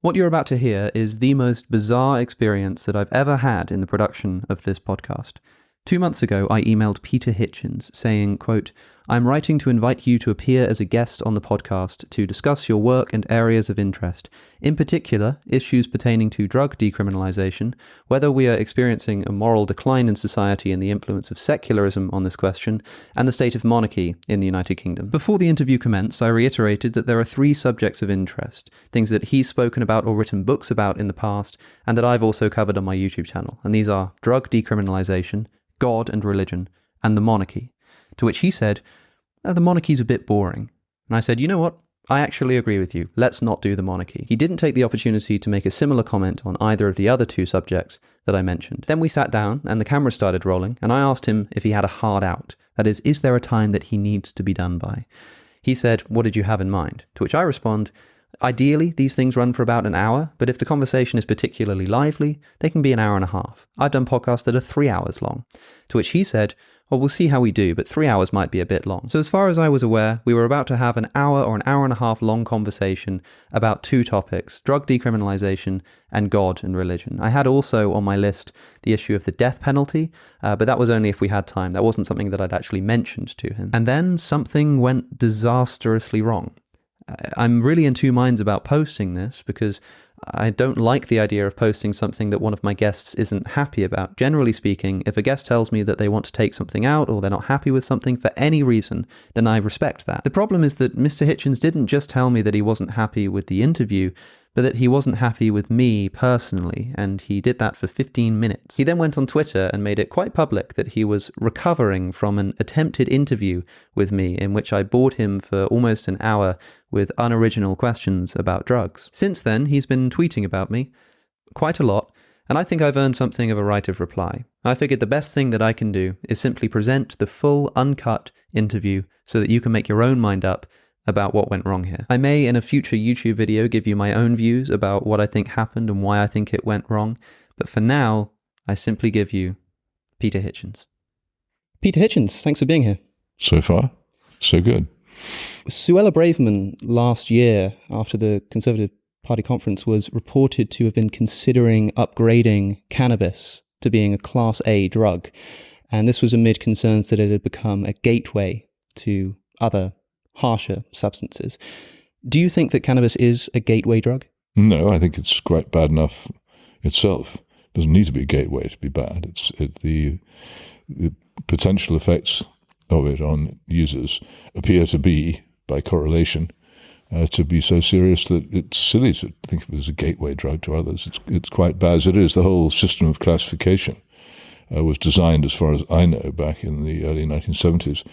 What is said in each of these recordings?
What you're about to hear is the most bizarre experience that I've ever had in the production of this podcast. 2 months ago, I emailed Peter Hitchens saying, quote, "I'm writing to invite you to appear as a guest on the podcast to discuss your work and areas of interest, in particular, issues pertaining to drug decriminalization, whether we are experiencing a moral decline in society and the influence of secularism on this question, and the state of monarchy in the United Kingdom." Before the interview commenced, I reiterated that there are 3 subjects of interest, things that he's spoken about or written books about in the past, and that I've also covered on my YouTube channel, and these are drug decriminalization, God and religion, and the monarchy. To which he said, "The monarchy's a bit boring." And I said, "You know what? I actually agree with you. Let's not do the monarchy." He didn't take the opportunity to make a similar comment on either of the other 2 subjects that I mentioned. Then we sat down and the camera started rolling, and I asked him if he had a hard out. That is there a time that he needs to be done by? He said, "What did you have in mind?" To which I respond, "Ideally, these things run for about an hour, but if the conversation is particularly lively, they can be an hour and a half. I've done podcasts that are 3 hours long." To which he said, "Well, we'll see how we do, but 3 hours might be a bit long." So as far as I was aware, we were about to have an hour or an hour and a half long conversation about 2 topics, drug decriminalization and God and religion. I had also on my list the issue of the death penalty, but that was only if we had time. That wasn't something that I'd actually mentioned to him. And then something went disastrously wrong. I'm really in 2 minds about posting this because I don't like the idea of posting something that one of my guests isn't happy about. Generally speaking, if a guest tells me that they want to take something out or they're not happy with something for any reason, then I respect that. The problem is that Mr. Hitchens didn't just tell me that he wasn't happy with the interview, but that he wasn't happy with me personally, and he did that for 15 minutes. He then went on Twitter and made it quite public that he was recovering from an attempted interview with me in which I bored him for almost an hour with unoriginal questions about drugs. Since then, he's been tweeting about me quite a lot, and I think I've earned something of a right of reply. I figured the best thing that I can do is simply present the full, uncut interview so that you can make your own mind up about what went wrong here. I may, in a future YouTube video, give you my own views about what I think happened and why I think it went wrong, but for now, I simply give you Peter Hitchens. Peter Hitchens, thanks for being here. So far, so good. Suella Braverman last year, after the Conservative Party conference, was reported to have been considering upgrading cannabis to being a Class A drug, and this was amid concerns that it had become a gateway to other harsher substances. Do you think that cannabis is a gateway drug? No, I think it's quite bad enough itself. It doesn't need to be a gateway to be bad. The potential effects of it on users appear to be, by correlation, to be so serious that it's silly to think of it as a gateway drug to others. It's quite bad as it is. The whole system of classification was designed, as far as I know, back in the early 1970s,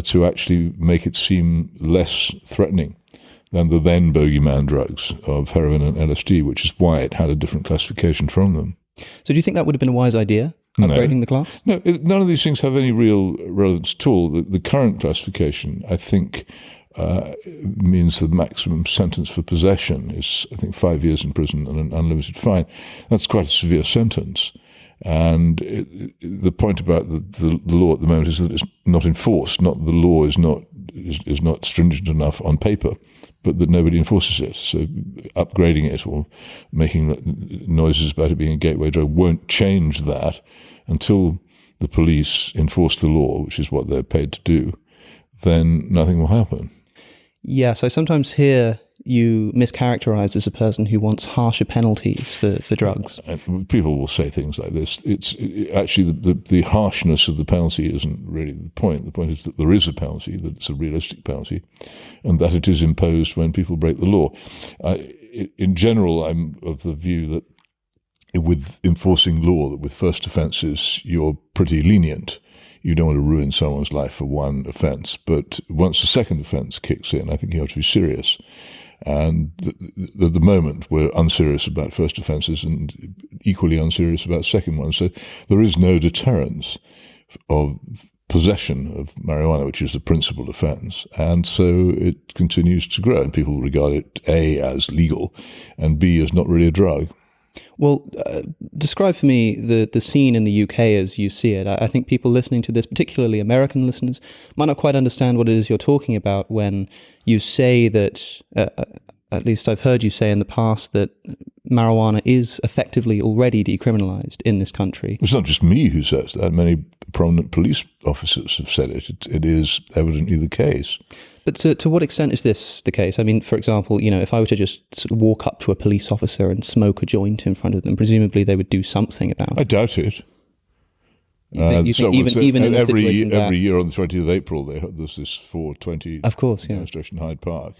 to actually make it seem less threatening than the then bogeyman drugs of heroin and LSD, which is why it had a different classification from them. So do you think that would have been a wise idea, upgrading the class? No, none of these things have any real relevance at all. The current classification, I think, means the maximum sentence for possession is, I think, 5 years in prison and an unlimited fine. That's quite a severe sentence. And the point about the law at the moment is that it's not enforced. Not the law is not stringent enough on paper, but that nobody enforces it. So upgrading it or making noises about it being a gateway drug won't change that until the police enforce the law, which is what they're paid to do. Then nothing will happen. Yes, I sometimes hear you mischaracterized as a person who wants harsher penalties for drugs. People will say things like this. It's actually the harshness of the penalty isn't really the point. The point is that there is a penalty, that it's a realistic penalty, and that it is imposed when people break the law. In general, I'm of the view that with enforcing law, that with first offences, you're pretty lenient. You don't want to ruin someone's life for one offence. But once the second offence kicks in, I think you have to be serious. And at the moment, we're unserious about first offences and equally unserious about second ones. So there is no deterrence of possession of marijuana, which is the principal offence. And so it continues to grow, and people regard it, A, as legal, and B, as not really a drug. Well, describe for me the scene in the UK as you see it. I think people listening to this, particularly American listeners, might not quite understand what it is you're talking about when you say that at least I've heard you say in the past, that marijuana is effectively already decriminalized in this country. It's not just me who says that. Many prominent police officers have said it. It is evidently the case. But to what extent is this the case? I mean, for example, if I were to just sort of walk up to a police officer and smoke a joint in front of them, presumably they would do something about it. I doubt it. You think even in every year on the 20th of April, there's this 420 of course, yeah, demonstration in Hyde Park,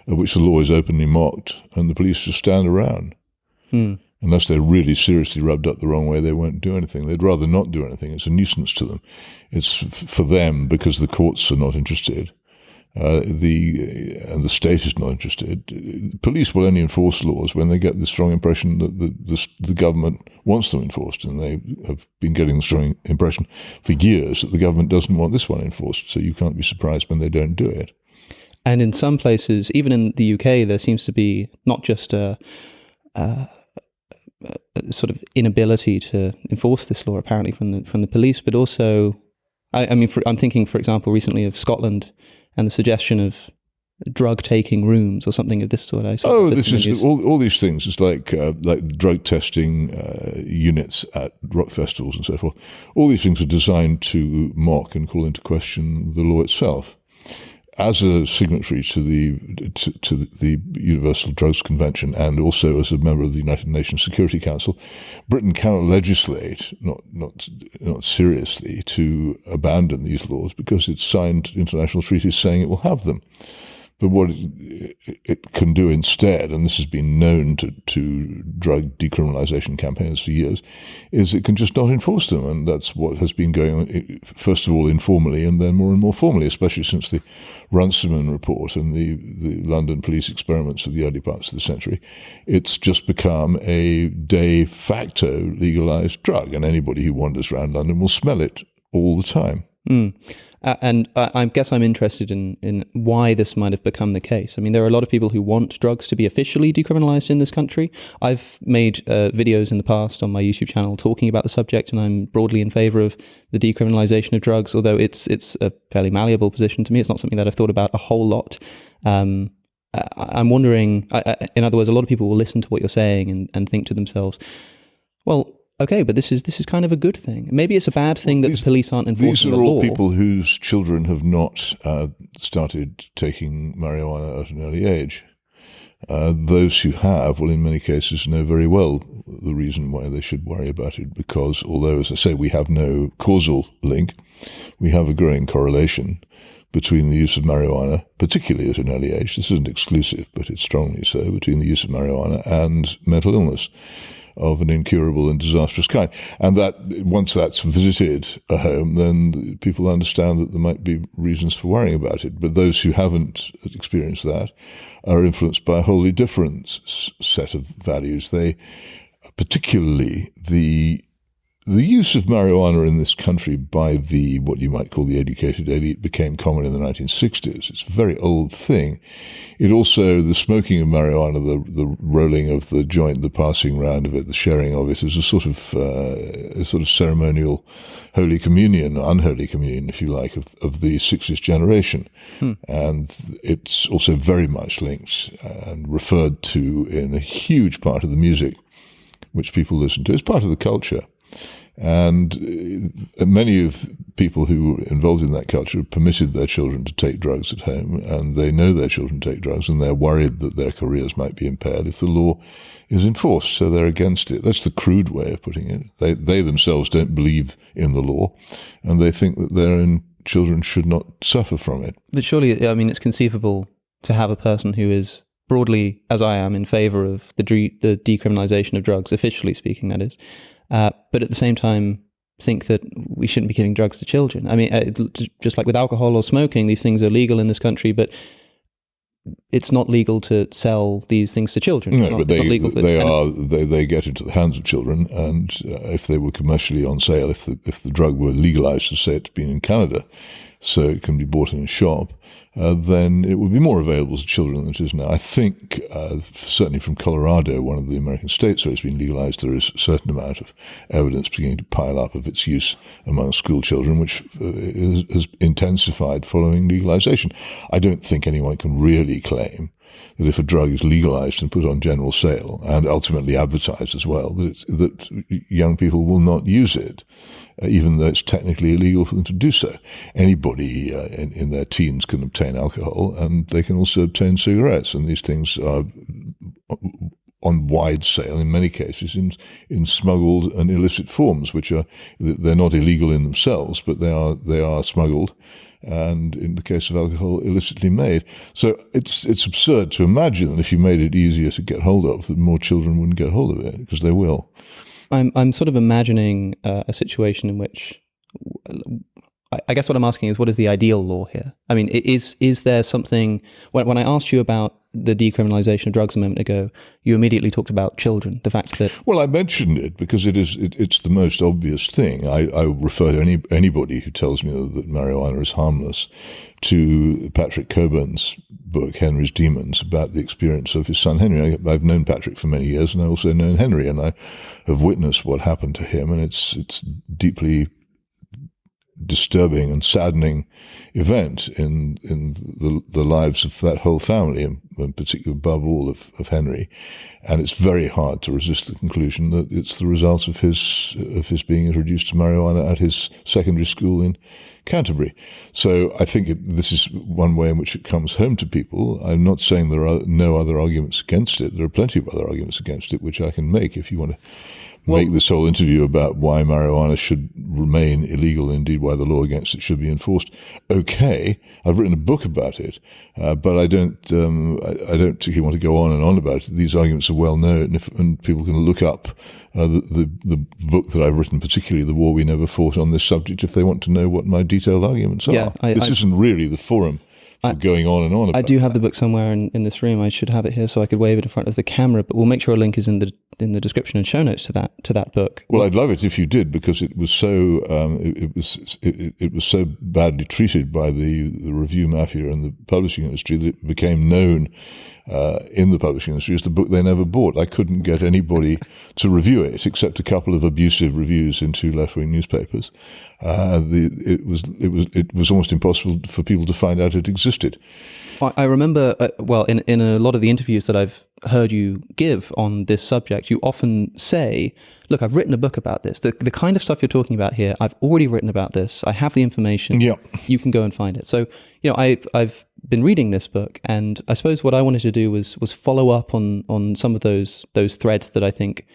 which the law is openly mocked, and the police just stand around. Unless they're really seriously rubbed up the wrong way, they won't do anything. They'd rather not do anything. It's a nuisance to them. It's for them because the courts are not interested. And the state is not interested. Police will only enforce laws when they get the strong impression that the government wants them enforced, and they have been getting the strong impression for years that the government doesn't want this one enforced, so you can't be surprised when they don't do it. And in some places, even in the UK, there seems to be not just a sort of inability to enforce this law, apparently, from the police, but also, I'm thinking, for example, recently of Scotland and the suggestion of drug-taking rooms or something of this sort. This is all these things. It's like drug testing units at rock festivals and so forth. All these things are designed to mock and call into question the law itself. As a signatory to the Universal Drugs Convention, and also as a member of the United Nations Security Council, Britain cannot legislate, not seriously, to abandon these laws because it's signed international treaties saying it will have them. But what it can do instead, and this has been known to drug decriminalization campaigns for years, is it can just not enforce them. And that's what has been going on, first of all, informally, and then more and more formally, especially since the Runciman report and the London police experiments of the early parts of the century. It's just become a de facto legalized drug, and anybody who wanders around London will smell it all the time. And I guess I'm interested in why this might have become the case. I mean, there are a lot of people who want drugs to be officially decriminalized in this country. I've made videos in the past on my YouTube channel talking about the subject, and I'm broadly in favor of the decriminalization of drugs, although it's a fairly malleable position to me. It's not something that I've thought about a whole lot. I'm wondering, in other words, a lot of people will listen to what you're saying and think to themselves, well, okay, but this is kind of a good thing. Maybe it's a bad thing that the police aren't enforcing the law. These are all people whose children have not started taking marijuana at an early age. Those who have will, in many cases, know very well the reason why they should worry about it, because although, as I say, we have no causal link, we have a growing correlation between the use of marijuana, particularly at an early age. This isn't exclusive, but it's strongly so, between the use of marijuana and mental illness of an incurable and disastrous kind. And that once that's visited a home, then people understand that there might be reasons for worrying about it. But those who haven't experienced that are influenced by a wholly different set of values. They, particularly the use of marijuana in this country by what you might call the educated elite, became common in the 1960s. It's a very old thing. It also, the smoking of marijuana, the rolling of the joint, the passing round of it, the sharing of it, is a sort of ceremonial holy communion, unholy communion, if you like, of the 60s generation. And it's also very much linked and referred to in a huge part of the music which people listen to. It's part of the culture. And many of the people who were involved in that culture permitted their children to take drugs at home, and they know their children take drugs, and they're worried that their careers might be impaired if the law is enforced, so they're against it. That's the crude way of putting it. They themselves don't believe in the law, and they think that their own children should not suffer from it. But surely, I mean, it's conceivable to have a person who is broadly, as I am, in favor of the decriminalization of drugs, officially speaking, that is, but at the same time think that we shouldn't be giving drugs to children. I mean, just like with alcohol or smoking, these things are legal in this country, but it's not legal to sell these things to children. No, but they get into the hands of children, and if they were commercially on sale, if the drug were legalized, to say it's been in Canada, so it can be bought in a shop, then it would be more available to children than it is now. I think, certainly from Colorado, one of the American states where it's been legalized, there is a certain amount of evidence beginning to pile up of its use among school children, which has intensified following legalization. I don't think anyone can really claim that if a drug is legalized and put on general sale and ultimately advertised as well, that young people will not use it, even though it's technically illegal for them to do so. Anybody in their teens can obtain alcohol, and they can also obtain cigarettes, and these things are on wide sale in many cases in smuggled and illicit forms, which they're not illegal in themselves, but they are smuggled, and in the case of alcohol, illicitly made. So it's absurd to imagine that if you made it easier to get hold of, that more children wouldn't get hold of it, because they will. I'm sort of imagining a situation in which, I guess what I'm asking is, what is the ideal law here? I mean, is there something, when I asked you about the decriminalization of drugs a moment ago, you immediately talked about children, the fact that... Well, I mentioned it because it's the most obvious thing. I refer to anybody who tells me that marijuana is harmless to Patrick Coburn's book, Henry's Demons, about the experience of his son Henry. I've known Patrick for many years, and I also known Henry, and I have witnessed what happened to him, and it's deeply disturbing and saddening event in the lives of that whole family, and particularly above all of Henry. And it's very hard to resist the conclusion that it's the result of his being introduced to marijuana at his secondary school in Canterbury. So I think this is one way in which it comes home to people. I'm not saying there are no other arguments against it. There are plenty of other arguments against it, which I can make if you want to make this whole interview about why marijuana should remain illegal, indeed why the law against it should be enforced. Okay, I've written a book about it, but I don't particularly want to go on and on about it. These arguments are well known, and people can look up the book that I've written, particularly The War We Never Fought, on this subject, if they want to know what my detailed arguments are. Yeah, this isn't really the forum for going on and on about I do have the book somewhere in this room. I should have it here so I could wave it in front of the camera, but we'll make sure a link is in the description and show notes to that book. Well, I'd love it if you did, because it was so it was so badly treated by the review mafia and the publishing industry that it became known in the publishing industry as the book they never bought. I couldn't get anybody to review it except a couple of abusive reviews in 2 left-wing newspapers. It was almost impossible for people to find out it existed. I remember, in a lot of the interviews that I've heard you give on this subject, you often say, look, I've written a book about this. The kind of stuff you're talking about here, I've already written about this. I have the information. Yeah. You can go and find it. So, I've been reading this book, and I suppose what I wanted to do was follow up on some of those threads that I think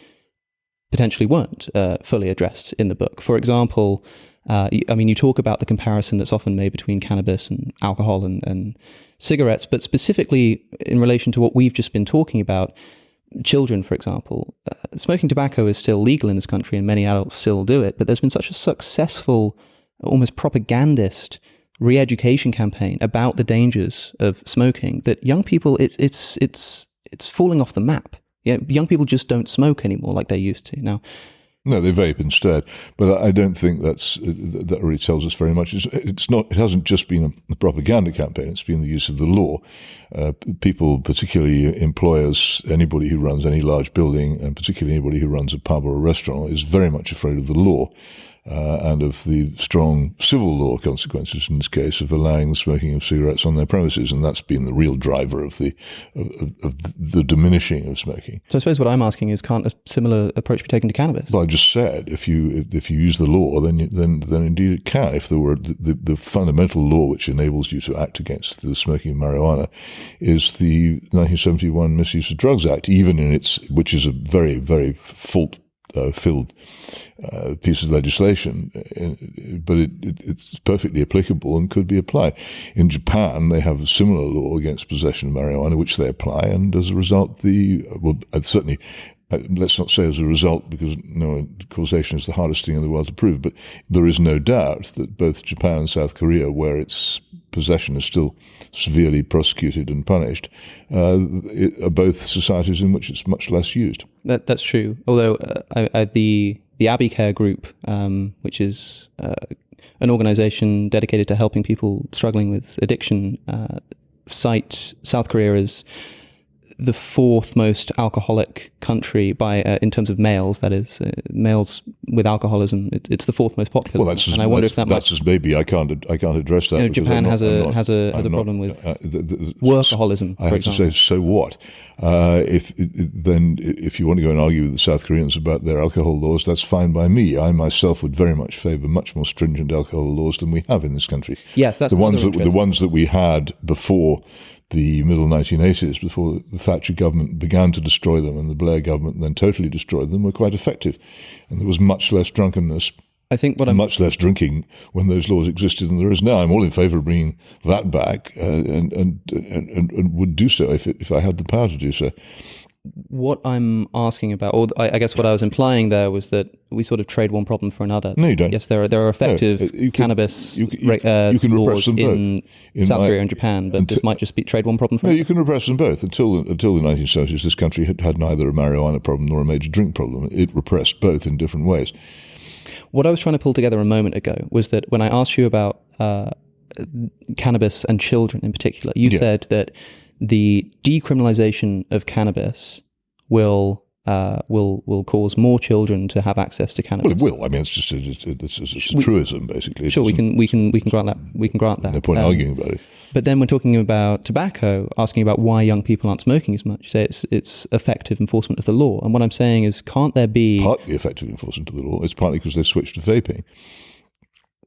potentially weren't fully addressed in the book. For example, you talk about the comparison that's often made between cannabis and alcohol and cigarettes, but specifically in relation to what we've just been talking about, children, for example. Smoking tobacco is still legal in this country, and many adults still do it, but there's been such a successful, almost propagandist re-education campaign about the dangers of smoking that young people, it's falling off the map. Yeah, young people just don't smoke anymore like they used to now. No, they vape instead, but I don't think that really tells us very much. It's not. It hasn't just been a propaganda campaign. It's been the use of the law. People, particularly employers, anybody who runs any large building, and particularly anybody who runs a pub or a restaurant, is very much afraid of the law. And of the strong civil law consequences, in this case, of allowing the smoking of cigarettes on their premises, and that's been the real driver of the diminishing of smoking. So I suppose what I'm asking is, can't a similar approach be taken to cannabis? Well, I just said, if you use the law, then indeed it can. If there were the fundamental law which enables you to act against the smoking of marijuana is the 1971 Misuse of Drugs Act, even in which is a very, very filled piece of legislation, but it's perfectly applicable and could be applied. In Japan, they have a similar law against possession of marijuana, which they apply, and as a result, certainly, let's not say as a result, because causation is the hardest thing in the world to prove, but there is no doubt that both Japan and South Korea, where its possession is still severely prosecuted and punished, are both societies in which it's much less used. That's true. Although the Abbey Care Group, which is an organization dedicated to helping people struggling with addiction, cite South Korea as the fourth most alcoholic country by in terms of males. That is, males with alcoholism. It's the fourth most popular. Well, that's and I wonder if that's just maybe I can't address that. Japan has a problem with workaholism. I have to say, so what? If you want to go and argue with the South Koreans about their alcohol laws, that's fine by me. I myself would very much favour much more stringent alcohol laws than we have in this country. Yes, that's the ones that we had before the middle 1980s, before the Thatcher government began to destroy them and the Blair government then totally destroyed them, were quite effective. And there was much less drunkenness, I think much less drinking when those laws existed than there is now. I'm all in favour of bringing that back and would do so if I had the power to do so. What I'm asking about, or I guess what I was implying there, was that we sort of trade one problem for another. No, you don't. Yes, there are effective cannabis laws in South Korea and Japan, but this might just be trade one problem for another. No, you can repress them both. Until the 1970s, this country had neither a marijuana problem nor a major drink problem. It repressed both in different ways. What I was trying to pull together a moment ago was that when I asked you about cannabis and children in particular, you said that the decriminalization of cannabis will cause more children to have access to cannabis. Well, it will. I mean, it's just a truism, basically. Sure, we can grant that. We can grant that. No point arguing about it. But then, when talking about tobacco, asking about why young people aren't smoking as much, you say it's effective enforcement of the law. And what I'm saying is, can't there be partly effective enforcement of the law? It's partly because they've switched to vaping.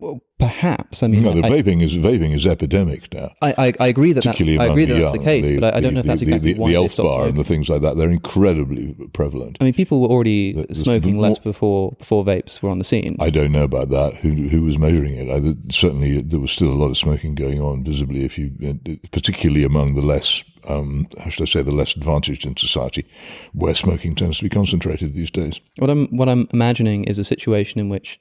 Well, perhaps. I mean, no, vaping is epidemic now. I agree that that's the case, but I don't know if that's exactly why the Elf Bar and the things like that. They're incredibly prevalent. I mean, people were already smoking less before vapes were on the scene. I don't know about that. Who was measuring it? Certainly, there was still a lot of smoking going on visibly. Particularly among the less, the less advantaged in society, where smoking tends to be concentrated these days. What I'm imagining is a situation in which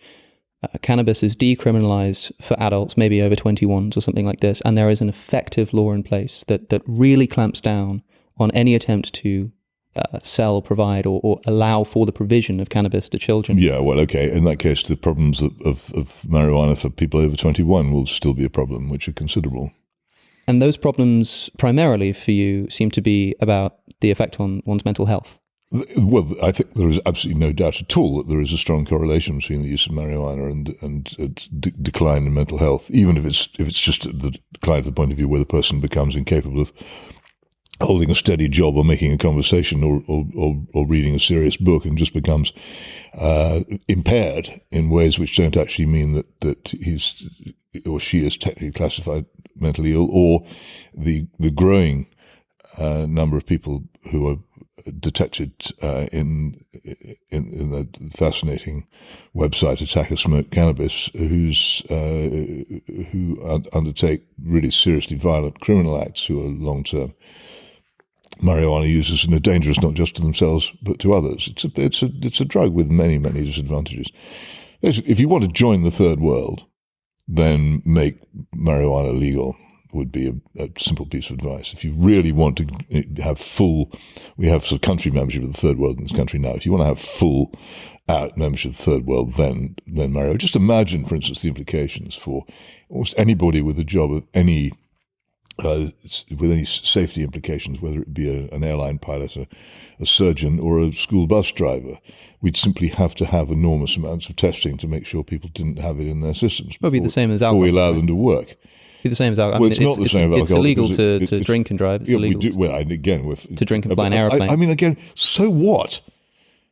cannabis is decriminalized for adults, maybe over 21s or something like this, and there is an effective law in place that really clamps down on any attempt to sell, provide, or allow for the provision of cannabis to children. Yeah, well, okay. In that case, the problems of marijuana for people over 21 will still be a problem, which are considerable. And those problems, primarily for you, seem to be about the effect on one's mental health. Well, I think there is absolutely no doubt at all that there is a strong correlation between the use of marijuana and decline in mental health, even if it's just the decline to the point of view where the person becomes incapable of holding a steady job or making a conversation or reading a serious book and just becomes impaired in ways which don't actually mean that he's or she is technically classified mentally ill, or the growing number of people who are detected in the fascinating website Attacker Smoke Cannabis, who undertake really seriously violent criminal acts, who are long-term marijuana users and are dangerous not just to themselves but to others. It's a drug with many disadvantages. If you want to join the third world, then make marijuana legal. Would be a simple piece of advice. If you really want to have we have some country membership of the third world in this country now. If you want to have full out membership of the third world, then marijuana. Just imagine, for instance, the implications for almost anybody with a job of any with any safety implications, whether it be an airline pilot, a surgeon, or a school bus driver. We'd simply have to have enormous amounts of testing to make sure people didn't have it in their systems. It would be the same as alcohol. Before we allow them to work. Be the same as alcohol. Well, it's not the same as alcohol. It's illegal to drink and drive. It's illegal to drink and fly an airplane. I mean, again, so what?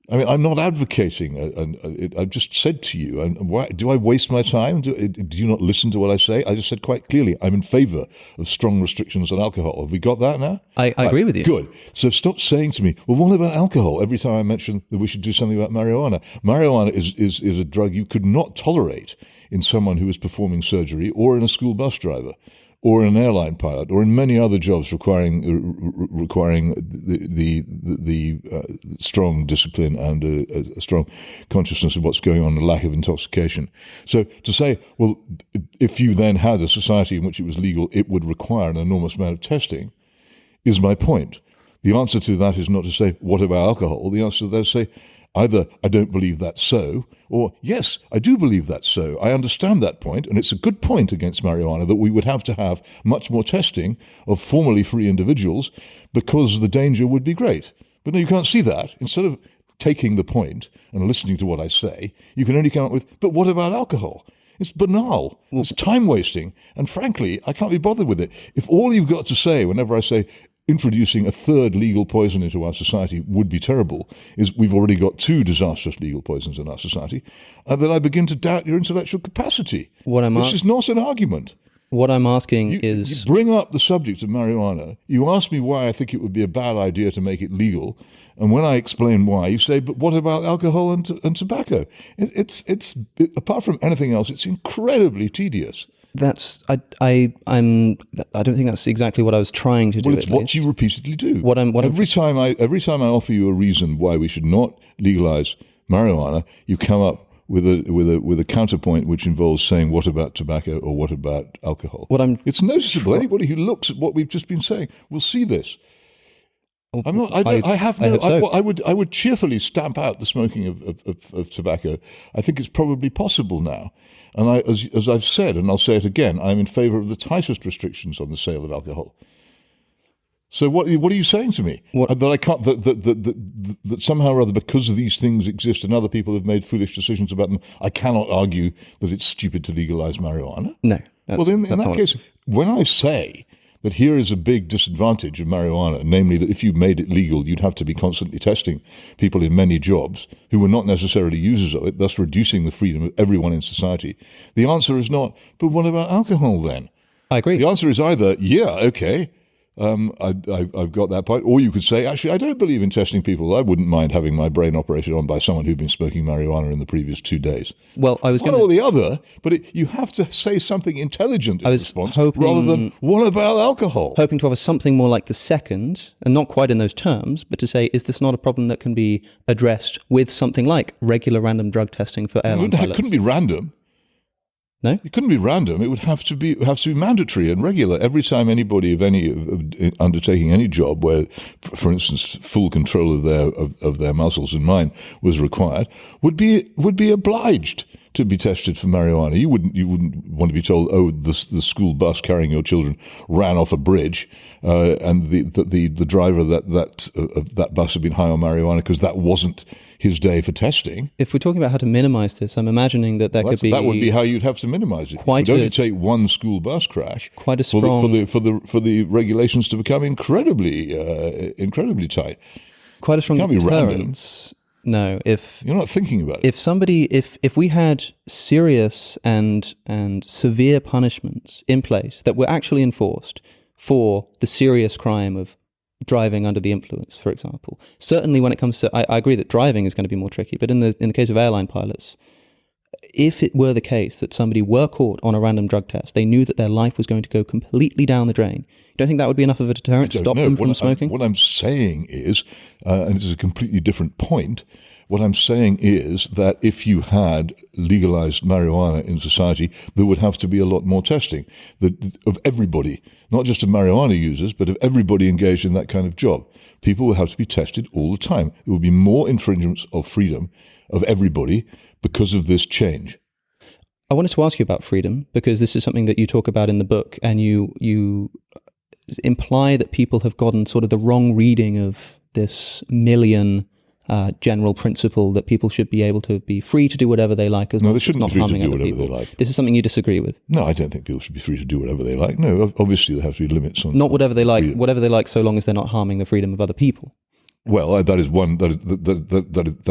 I mean, I'm not advocating. I've just said to you, and why do I waste my time? Do you not listen to what I say? I just said quite clearly, I'm in favour of strong restrictions on alcohol. Have we got that now? I agree with you. Good. So stop saying to me, well, what about alcohol? Every time I mention that we should do something about marijuana. Marijuana is a drug you could not tolerate in someone who is performing surgery, or in a school bus driver, or in an airline pilot, or in many other jobs requiring the strong discipline and a strong consciousness of what's going on, a lack of intoxication. So to say, well, if you then had a society in which it was legal, it would require an enormous amount of testing, is my point. The answer to that is not to say, what about alcohol? The answer to that is to say, Either I don't believe that's so, or yes, I do believe that's so. I understand that point, and it's a good point against marijuana that we would have to have much more testing of formerly free individuals because the danger would be great. But no, you can't see that. Instead of taking the point and listening to what I say, you can only come up with, but what about alcohol? It's banal. It's time wasting. And frankly, I can't be bothered with it. If all you've got to say whenever I say introducing a third legal poison into our society would be terrible, is we've already got 2 disastrous legal poisons in our society, then I begin to doubt your intellectual capacity. This is not an argument. What I'm asking is... You bring up the subject of marijuana. You ask me why I think it would be a bad idea to make it legal. And when I explain why, you say, but what about alcohol and tobacco? It's apart from anything else, it's incredibly tedious. I don't think that's exactly what I was trying to do. Well, it's what you repeatedly do. Every time I offer you a reason why we should not legalize marijuana, you come up with a counterpoint which involves saying, what about tobacco or what about alcohol? It's noticeable. Anybody who looks at what we've just been saying will see this. I would cheerfully stamp out the smoking of tobacco. I think it's probably possible now. And as I've said, and I'll say it again, I'm in favour of the tightest restrictions on the sale of alcohol. So what are you saying to me? That I can't that somehow or other, because these things exist and other people have made foolish decisions about them, I cannot argue that it's stupid to legalise marijuana? No. Well, in that case, when I say that here is a big disadvantage of marijuana, namely that if you made it legal, you'd have to be constantly testing people in many jobs who were not necessarily users of it, thus reducing the freedom of everyone in society. The answer is not, but what about alcohol then? I agree. The answer is either, yeah, okay, I've got that point. Or you could say, actually, I don't believe in testing people. I wouldn't mind having my brain operated on by someone who'd been smoking marijuana in the previous 2 days. Well, I was one or the other, but you have to say something intelligent in response, rather than, what about alcohol? Hoping to offer something more like the second, and not quite in those terms, but to say, is this not a problem that can be addressed with something like regular random drug testing for airline pilots? It couldn't be random. No? It couldn't be random. It would have to be mandatory and regular. Every time anybody undertaking any job where, for instance, full control of their muscles and mind was required, would be obliged to be tested for marijuana. You wouldn't want to be told, oh, the school bus carrying your children ran off a bridge, and the driver of that bus had been high on marijuana because that wasn't his day for testing. If we're talking about how to minimize this, I'm imagining that that would be how you'd have to minimize it. You'd only take one school bus crash. Quite a strong for the regulations to become incredibly tight. Quite a strong deterrence. No, if you're not thinking about it. If we had serious and severe punishments in place that were actually enforced for the serious crime of driving under the influence, for example. Certainly when it comes to, I agree that driving is going to be more tricky, but in the case of airline pilots, if it were the case that somebody were caught on a random drug test, they knew that their life was going to go completely down the drain, you don't think that would be enough of a deterrent to stop them from smoking? What I'm saying is, and this is a completely different point, what I'm saying is that if you had legalized marijuana in society, there would have to be a lot more testing of everybody, not just of marijuana users, but of everybody engaged in that kind of job. People would have to be tested all the time. There would be more infringements of freedom of everybody because of this change. I wanted to ask you about freedom, because this is something that you talk about in the book, and you imply that people have gotten sort of the wrong reading of this Millian general principle that people should be able to be free to do whatever they like as long as it's not harming other people. This is something you disagree with? No, I don't think people should be free to do whatever they like. No, obviously there have to be limits on. Not whatever they like, freedom. Whatever they like, so long as they're not harming the freedom of other people. Well, that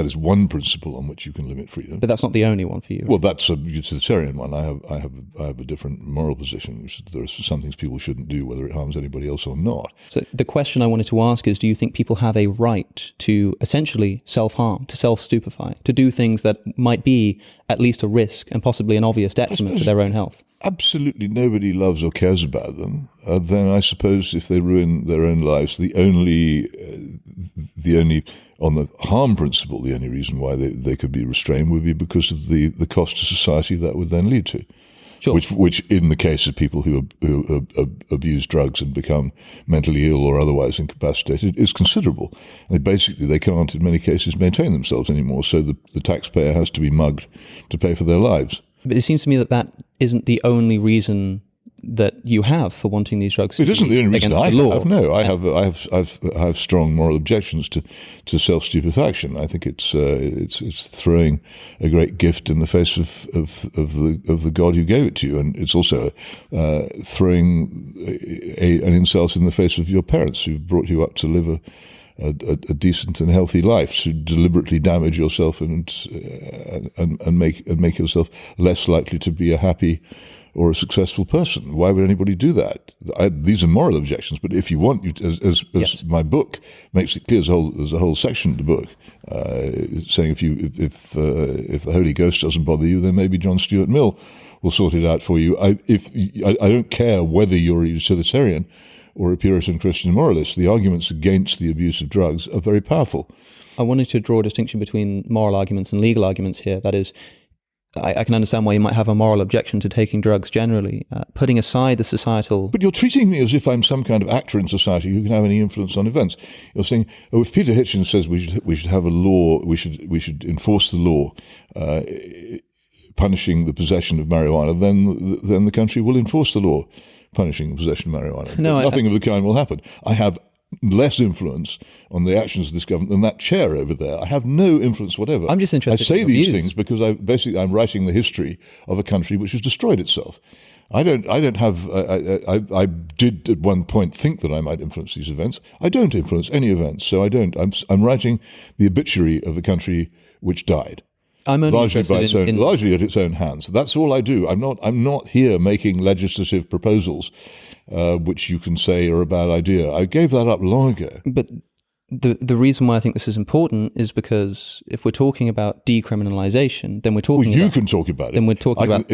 is one principle on which you can limit freedom. But that's not the only one for you. Well, that's a utilitarian one. I have a different moral position, which is there are some things people shouldn't do, whether it harms anybody else or not. So the question I wanted to ask is, do you think people have a right to essentially self-harm, to self-stupefy, to do things that might be at least a risk and possibly an obvious detriment to their own health? Absolutely nobody loves or cares about them. Then I suppose if they ruin their own lives, the only on the harm principle, the only reason why they could be restrained would be because of the cost to society that would then lead to. Sure. which in the case of people who abuse drugs and become mentally ill or otherwise incapacitated is considerable. They can't in many cases maintain themselves anymore, so the taxpayer has to be mugged to pay for their lives. But it seems to me that isn't the only reason that you have for wanting these drugs. It isn't the only reason I have. No, I have strong moral objections to self-stupefaction. I think it's throwing a great gift in the face of the God who gave it to you, and it's also throwing an insult in the face of your parents who brought you up to live a decent and healthy life, to deliberately damage yourself and make yourself less likely to be a happy or a successful person. Why would anybody do that? These are moral objections, but if you want, as yes. My book makes it clear, there's a whole section of the book saying if the Holy Ghost doesn't bother you, then maybe John Stuart Mill will sort it out for you. I don't care whether you're a utilitarian or a Puritan Christian moralist. The arguments against the abuse of drugs are very powerful. I wanted to draw a distinction between moral arguments and legal arguments here. That is, I can understand why you might have a moral objection to taking drugs generally, putting aside the societal... But you're treating me as if I'm some kind of actor in society who can have any influence on events. You're saying, if Peter Hitchens says we should have a law, we should enforce the law punishing the possession of marijuana, then the country will enforce the law punishing the possession of marijuana. No, nothing of the kind will happen. I have less influence on the actions of this government than that chair over there. I have no influence whatever. I'm just interested. I say these things because I'm writing the history of a country which has destroyed itself. I did at one point think that I might influence these events. I don't influence any events, so I don't. I'm writing the obituary of a country which died. I'm only largely at its own hands. That's all I do. I'm not here making legislative proposals, which you can say are a bad idea. I gave that up long ago. But the reason why I think this is important is because if we're talking about decriminalization, then we're talking. Well, you can talk about it. Then we're talking about.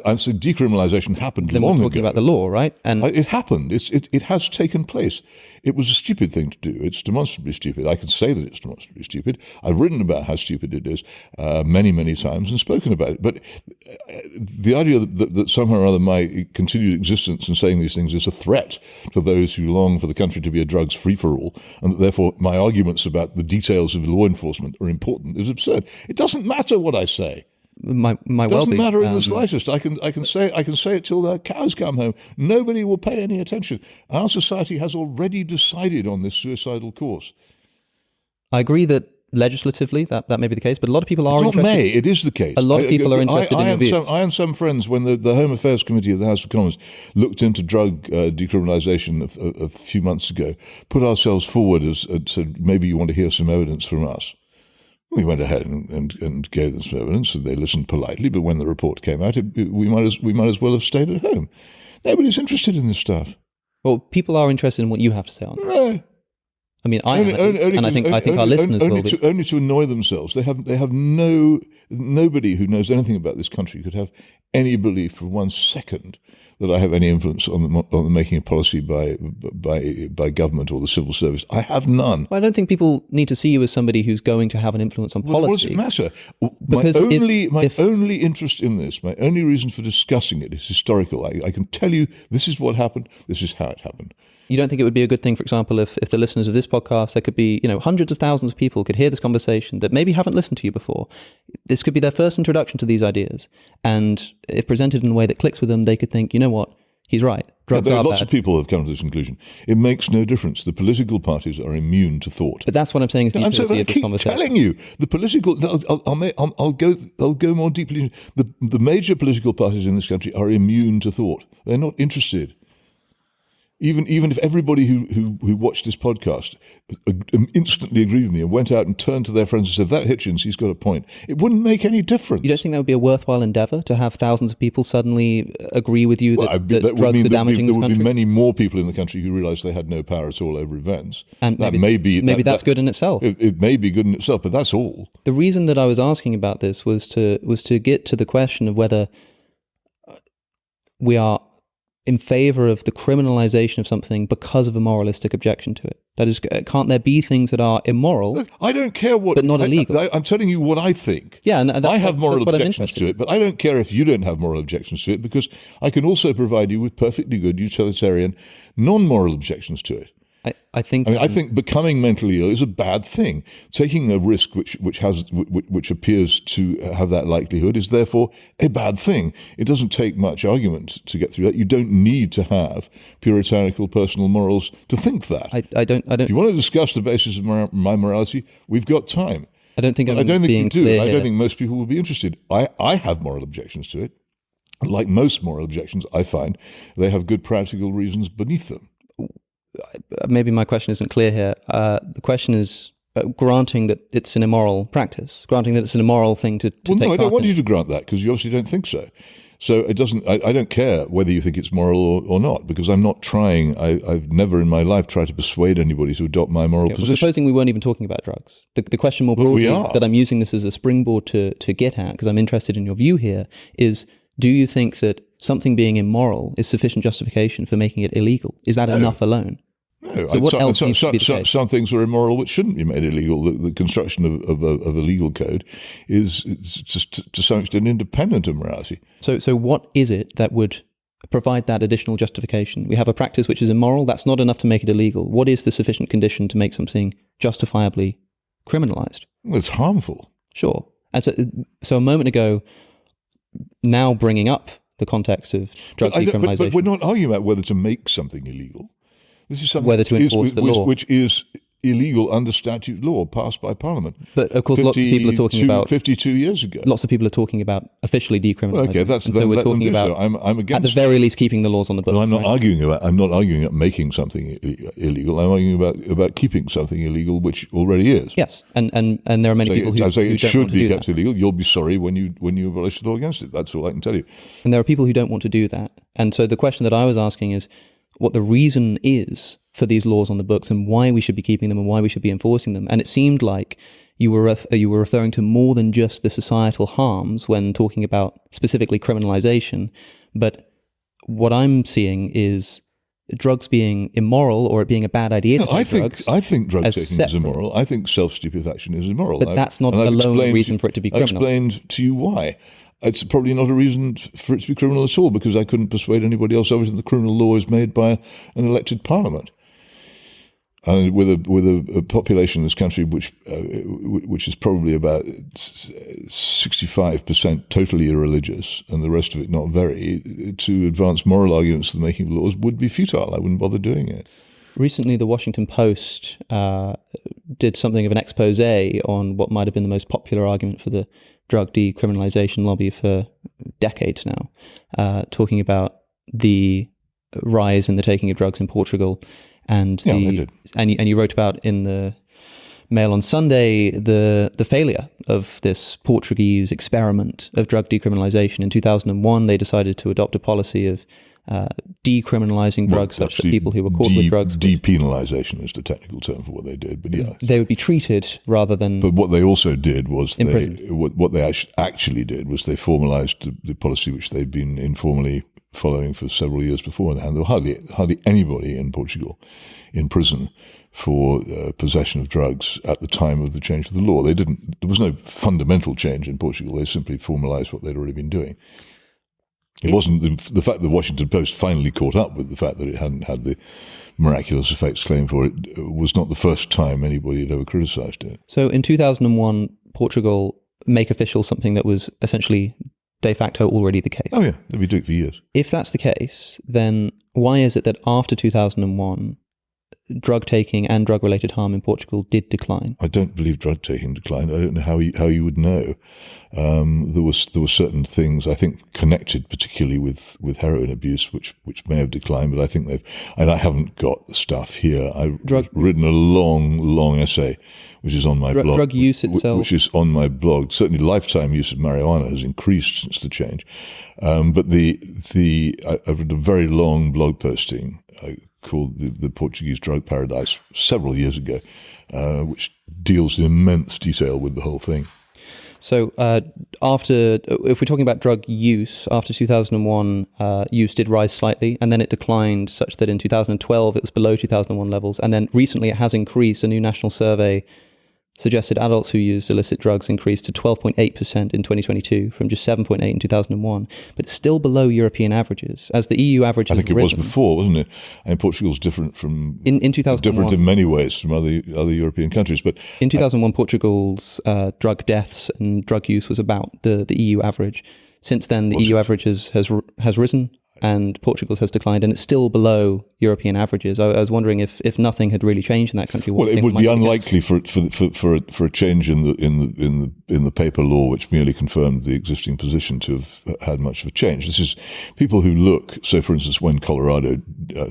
I'm saying decriminalization happened long ago. Then we're talking about the law, right? And it happened. It has taken place. It was a stupid thing to do. It's demonstrably stupid. I can say that it's demonstrably stupid. I've written about how stupid it is many, many times and spoken about it. But the idea that somehow or other my continued existence in saying these things is a threat to those who long for the country to be a drugs free-for-all, and that therefore my arguments about the details of law enforcement are important, is absurd. It doesn't matter what I say. It doesn't matter in the slightest. I can say it till the cows come home. Nobody will pay any attention. Our society has already decided on this suicidal course. I agree that legislatively that may be the case, but a lot of people are interested. It is the case. A lot of people are interested in abuse. I and some friends, when the Home Affairs Committee of the House of Commons looked into drug decriminalisation a few months ago, put ourselves forward as said, maybe you want to hear some evidence from us. We went ahead and gave them some evidence, and they listened politely. But when the report came out, we might as well have stayed at home. Nobody's interested in this stuff. Well, people are interested in what you have to say on it. No. I mean, I think our listeners will be. Only to annoy themselves. They have nobody who knows anything about this country could have any belief for 1 second that I have any influence on the making of policy by government or the civil service. I have none. Well, I don't think people need to see you as somebody who's going to have an influence on policy. What does it matter? My only interest in this, my only reason for discussing it is historical. I can tell you this is what happened, this is how it happened. You don't think it would be a good thing, for example, if the listeners of this podcast, there could be, hundreds of thousands of people could hear this conversation that maybe haven't listened to you before. This could be their first introduction to these ideas. And if presented in a way that clicks with them, they could think, you know what, he's right. Drugs are lots bad. of people have come to this conclusion. It makes no difference. The political parties are immune to thought. But that's what I'm saying is the utility of this conversation. I'm telling you, the political. I'll go more deeply. The major political parties in this country are immune to thought. They're not interested. Even if everybody who watched this podcast instantly agreed with me and went out and turned to their friends and said, that Hitchens, he's got a point, it wouldn't make any difference. You don't think that would be a worthwhile endeavour to have thousands of people suddenly agree with you that drugs are damaging this country? There would be many more people in the country who realised they had no power at all over events. And that's good in itself. It may be good in itself, but that's all. The reason that I was asking about this was to get to the question of whether we are in favor of the criminalization of something because of a moralistic objection to it. That is, can't there be things that are immoral? Look, I don't care what, but not illegal. I'm telling you what I think. Yeah, and I have moral objections to it, but I don't care if you don't have moral objections to it, because I can also provide you with perfectly good utilitarian, non-moral objections to it. I think becoming mentally ill is a bad thing. Taking a risk which appears to have that likelihood is therefore a bad thing. It doesn't take much argument to get through that. You don't need to have puritanical personal morals to think that. I don't. If you want to discuss the basis of my morality, we've got time. I don't think we do. I don't think most people will be interested. I have moral objections to it. Like most moral objections, I find they have good practical reasons beneath them. Maybe my question isn't clear here. The question is, granting that it's an immoral practice, granting that it's an immoral thing to take part in. Well, no, I don't want you to grant that, because you obviously don't think so. So it doesn't. I don't care whether you think it's moral or not, because I'm not trying. I've never in my life tried to persuade anybody to adopt my moral position. Well, supposing we weren't even talking about drugs, the question more broadly that I'm using this as a springboard to get at, because I'm interested in your view here, is: do you think that something being immoral is sufficient justification for making it illegal? Is that enough alone? No. So what else needs to be the case? Some things are immoral which shouldn't be made illegal. The construction of a legal code is just to some extent independent of morality. So what is it that would provide that additional justification? We have a practice which is immoral. That's not enough to make it illegal. What is the sufficient condition to make something justifiably criminalized? Well, it's harmful. Sure. And so a moment ago, now bringing up the context of drug decriminalization. But we're not arguing about whether to make something illegal. This is something whether to enforce the law, which is illegal under statute law passed by Parliament. But of course, lots of people are talking about 52 years ago. Lots of people are talking about officially decriminalising. Well, okay, so we're talking about. So. I'm against. At the very least, keeping the laws on the books. Well, I'm not arguing about making something illegal. I'm arguing about keeping something illegal which already is. Yes, and there are many people who say it should be kept that. illegal. You'll be sorry when you abolish the law against it. That's all I can tell you. And there are people who don't want to do that. And so the question that I was asking is what the reason is for these laws on the books and why we should be keeping them and why we should be enforcing them. And it seemed like you were referring to more than just the societal harms when talking about specifically criminalization. But what I'm seeing is drugs being immoral or it being a bad idea to take drugs. I think drug taking is immoral. I think self-stupefaction is immoral. But that's not alone reason for it to be criminal. I explained to you why. It's probably not a reason for it to be criminal at all, because I couldn't persuade anybody else. Obviously, the criminal law is made by an elected parliament. And with a population in this country which is probably about 65% totally irreligious and the rest of it not very, to advance moral arguments for the making of laws would be futile. I wouldn't bother doing it. Recently, the Washington Post did something of an expose on what might have been the most popular argument for the drug decriminalization lobby for decades now, talking about the rise in the taking of drugs in Portugal. And you wrote about in the Mail on Sunday the failure of this Portuguese experiment of drug decriminalization. In 2001, they decided to adopt a policy of decriminalizing drugs such that people who were caught with drugs... Depenalization is the technical term for what they did, but yeah. They would be treated rather than... But what they also did was what they actually did was they formalized the policy which they'd been informally following for several years beforehand. There were hardly anybody in Portugal in prison for possession of drugs at the time of the change of the law. There was no fundamental change in Portugal. They simply formalized what they'd already been doing. It wasn't the fact that the Washington Post finally caught up with the fact that it hadn't had the miraculous effects claimed for it was not the first time anybody had ever criticized it. So in 2001, Portugal make official something that was essentially de facto already the case. Oh yeah, they've been doing it for years. If that's the case, then why is it that after 2001, drug taking and drug related harm in Portugal did decline? I don't believe drug taking declined. I don't know how you would know. There were certain things I think connected particularly with heroin abuse which may have declined, but I think and I haven't got the stuff here. I've written a long essay which is on my blog. Drug use itself, which is on my blog. Certainly, lifetime use of marijuana has increased since the change. But I read a very long blog posting called the Portuguese Drug Paradise several years ago, which deals in immense detail with the whole thing. So if we're talking about drug use, after 2001, use did rise slightly, and then it declined such that in 2012 it was below 2001 levels, and then recently it has increased. A new national survey suggested adults who used illicit drugs increased to 12.8% in 2022 from just 7.8% in 2001, but it's still below European averages, as the EU average has I think it risen. was before, wasn't it? And Portugal's different from in 2001. Different in many ways from other European countries. But in 2001, Portugal's drug deaths and drug use was about the EU average. Since then, the EU average has risen, and Portugal's has declined, and it's still below European averages. I was wondering if nothing had really changed in that country. Well, it would be unlikely for a change in the paper law, which merely confirmed the existing position, to have had much of a change. This is people who look. So, for instance, when Colorado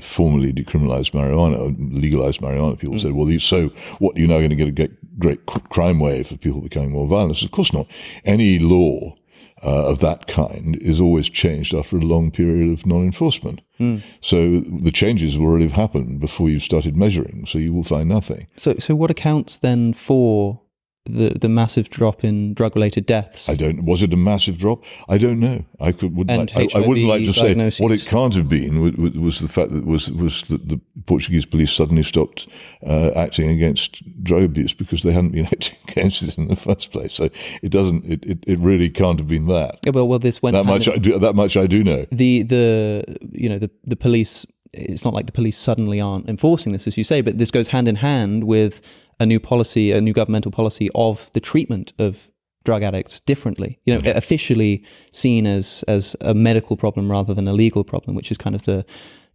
formally decriminalized marijuana, legalized marijuana, people said, "Well, so what? You're now going to get a great crime wave of people becoming more violent." Of course not. Any law of that kind is always changed after a long period of non-enforcement. So the changes will already have happened before you've started measuring, so you will find nothing. So what accounts then for the massive drop in drug-related deaths? Was it a massive drop? I don't know. I wouldn't like to say. What it can't have been was the fact that was that the Portuguese police suddenly stopped acting against drug abuse because they hadn't been acting against it in the first place. So it doesn't. It really can't have been that. Yeah, well, this went that much. That much I do know. The police. It's not like the police suddenly aren't enforcing this, as you say, but this goes hand in hand with a new policy, a new governmental policy of the treatment of drug addicts differently. Officially seen as a medical problem rather than a legal problem, which is kind of the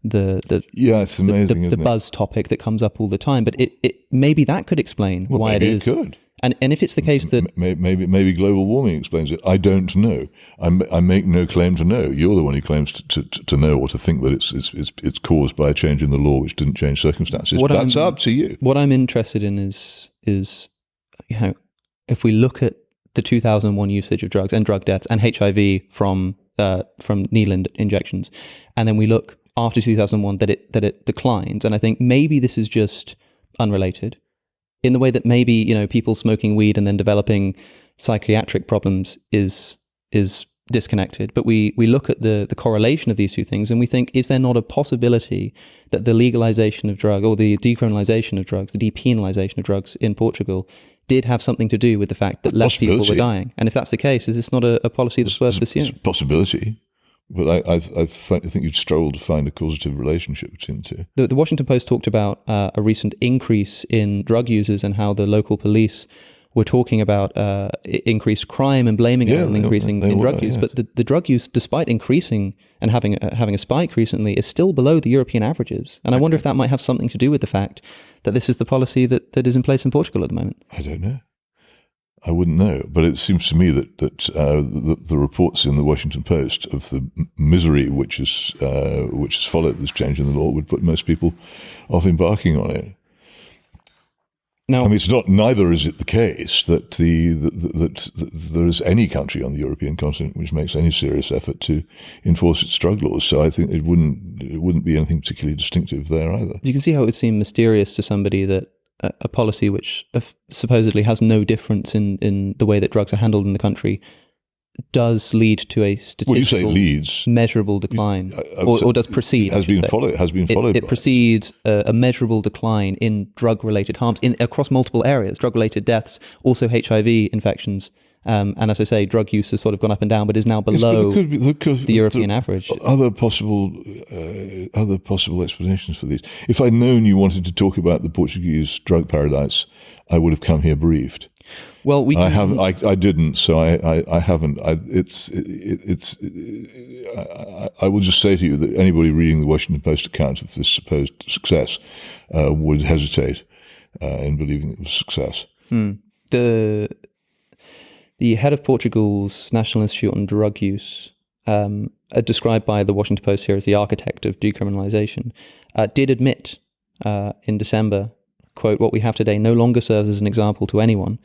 it's amazing, the buzz topic that comes up all the time. But it maybe that could explain why it is. It could. And if it's the case that maybe global warming explains it, I don't know. I make no claim to know. You're the one who claims to know or to think that it's caused by a change in the law which didn't change circumstances. That's up to you. What I'm interested in is if we look at the 2001 usage of drugs and drug deaths and HIV from needle injections, and then we look after 2001 that it declines, and I think maybe this is just unrelated. In the way that maybe, people smoking weed and then developing psychiatric problems is disconnected. But we look at the correlation of these two things and we think, is there not a possibility that the legalization of drugs or the decriminalization of drugs, the depenalization of drugs in Portugal did have something to do with the fact that less people were dying? And if that's the case, is this not a policy that's worth pursuing? It's a possibility. But I think you'd struggle to find a causative relationship between the two. The Washington Post talked about a recent increase in drug users and how the local police were talking about increased crime and blaming it on increasing in drug use. Yes. But the drug use, despite increasing and having a spike recently, is still below the European averages. And I wonder if that might have something to do with the fact that this is the policy that is in place in Portugal at the moment. I don't know. I wouldn't know, but it seems to me that the reports in the Washington Post of the misery which has followed this change in the law would put most people off embarking on it. Now, I mean, neither is it the case that that there is any country on the European continent which makes any serious effort to enforce its drug laws. So I think it wouldn't be anything particularly distinctive there either. You can see how it would seem mysterious to somebody that a policy which supposedly has no difference in the way that drugs are handled in the country does lead to a statistical, measurable decline, or does precede. Has been followed. It precedes a measurable decline in drug-related harms across multiple areas, drug-related deaths, also HIV infections. And as I say, drug use has sort of gone up and down, but is now below the European average. Other possible explanations for these. If I'd known you wanted to talk about the Portuguese drug paradise, I would have come here briefed. Well, I didn't, so I haven't. I will just say to you that anybody reading the Washington Post account of this supposed success would hesitate in believing it was a success. The head of Portugal's National Institute on Drug Use, described by the Washington Post here as the architect of decriminalization, did admit in December, quote, "What we have today no longer serves as an example to anyone."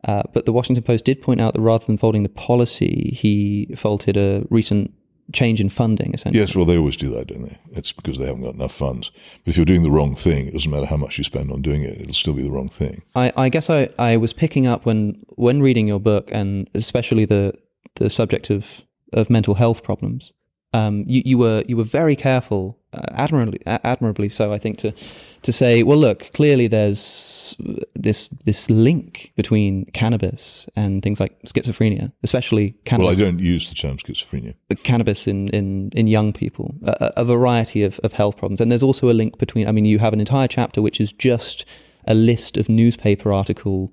But the Washington Post did point out that rather than faulting the policy, he faulted a recent change in funding, essentially. Yes, well, they always do that, don't they? It's because they haven't got enough funds. But if you're doing the wrong thing, it doesn't matter how much you spend on doing it, it'll still be the wrong thing. I guess I was picking up when reading your book, and especially the subject of mental health problems. You were very careful, admirably so, I think, to say, well, look, clearly there's this link between cannabis and things like schizophrenia, especially cannabis. Well, I don't use the term schizophrenia. Cannabis in young people, a variety of health problems. And there's also a link between, I mean, you have an entire chapter which is just a list of newspaper article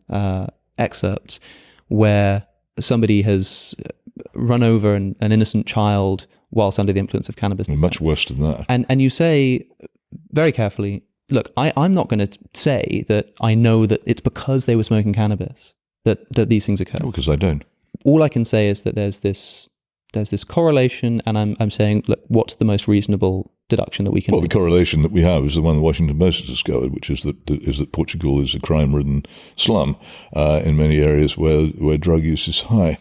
excerpts where somebody has run over an innocent child whilst under the influence of cannabis. Much worse than that. And you say very carefully, look, I'm not going to say that I know that it's because they were smoking cannabis that these things occur. Because I don't. All I can say is that there's this correlation, and I'm saying, look, what's the most reasonable deduction that we can? Well, the correlation that we have is the one the Washington Post has discovered, which is that Portugal is a crime-ridden slum in many areas where drug use is high,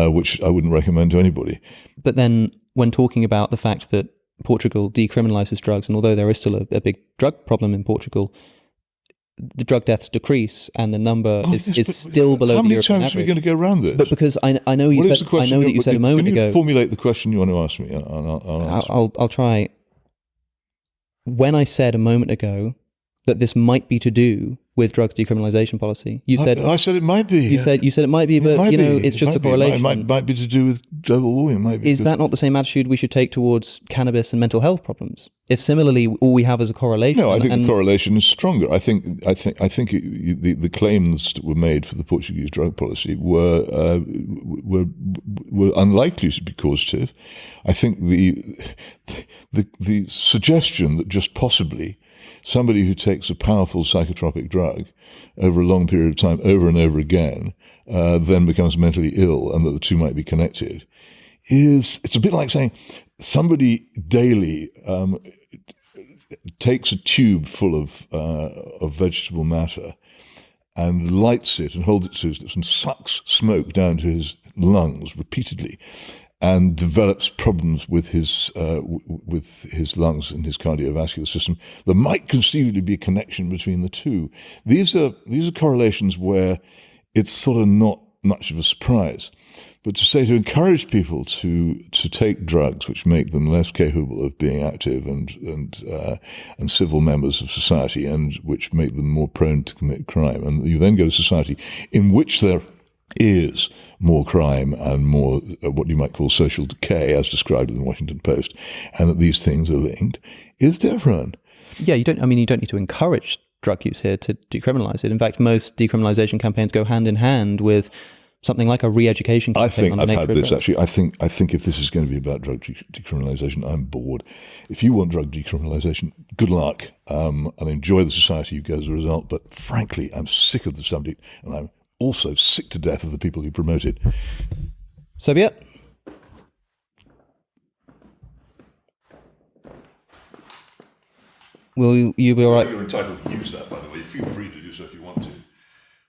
which I wouldn't recommend to anybody. But then, when talking about the fact that Portugal decriminalizes drugs, and although there is still a big drug problem in Portugal, the drug deaths decrease, and the number is still below the European average. How many times are we going to go around this? But because I know you said, I know that you said a moment ago. Can you formulate the question you want to ask me? I'll try. When I said a moment ago that this might be to do with drugs decriminalization policy, you said I said it might be. You said it might be, but it's just a correlation. It might be to do with global warming. Might be. Is that not the same attitude we should take towards cannabis and mental health problems? If similarly all we have is a correlation. No, I think the correlation is stronger. I think the claims that were made for the Portuguese drug policy were unlikely to be causative. I think the suggestion that just possibly somebody who takes a powerful psychotropic drug over a long period of time, over and over again, then becomes mentally ill, and that the two might be connected, it's a bit like saying somebody daily takes a tube full of vegetable matter and lights it and holds it to his lips and sucks smoke down to his lungs repeatedly, and develops problems with his lungs and his cardiovascular system. There might conceivably be a connection between the two. These are correlations where it's sort of not much of a surprise. But to encourage people to take drugs which make them less capable of being active and civil members of society, and which make them more prone to commit crime, and you then get a society in which there is more crime and more what you might call social decay, as described in the Washington Post, and that these things are linked, is different. Yeah, you don't need to encourage drug use here to decriminalize it. In fact, most decriminalization campaigns go hand in hand with something like a re-education campaign. I think on the I've nature had of this drugs. actually. I think if this is going to be about drug decriminalisation, I'm bored. If you want drug decriminalisation, good luck, and enjoy the society you get as a result. But frankly, I'm sick of the subject, and I'm also sick to death of the people who promote it. So be it. Will you be all right? You're entitled to use that, by the way. Feel free to do so if you want to.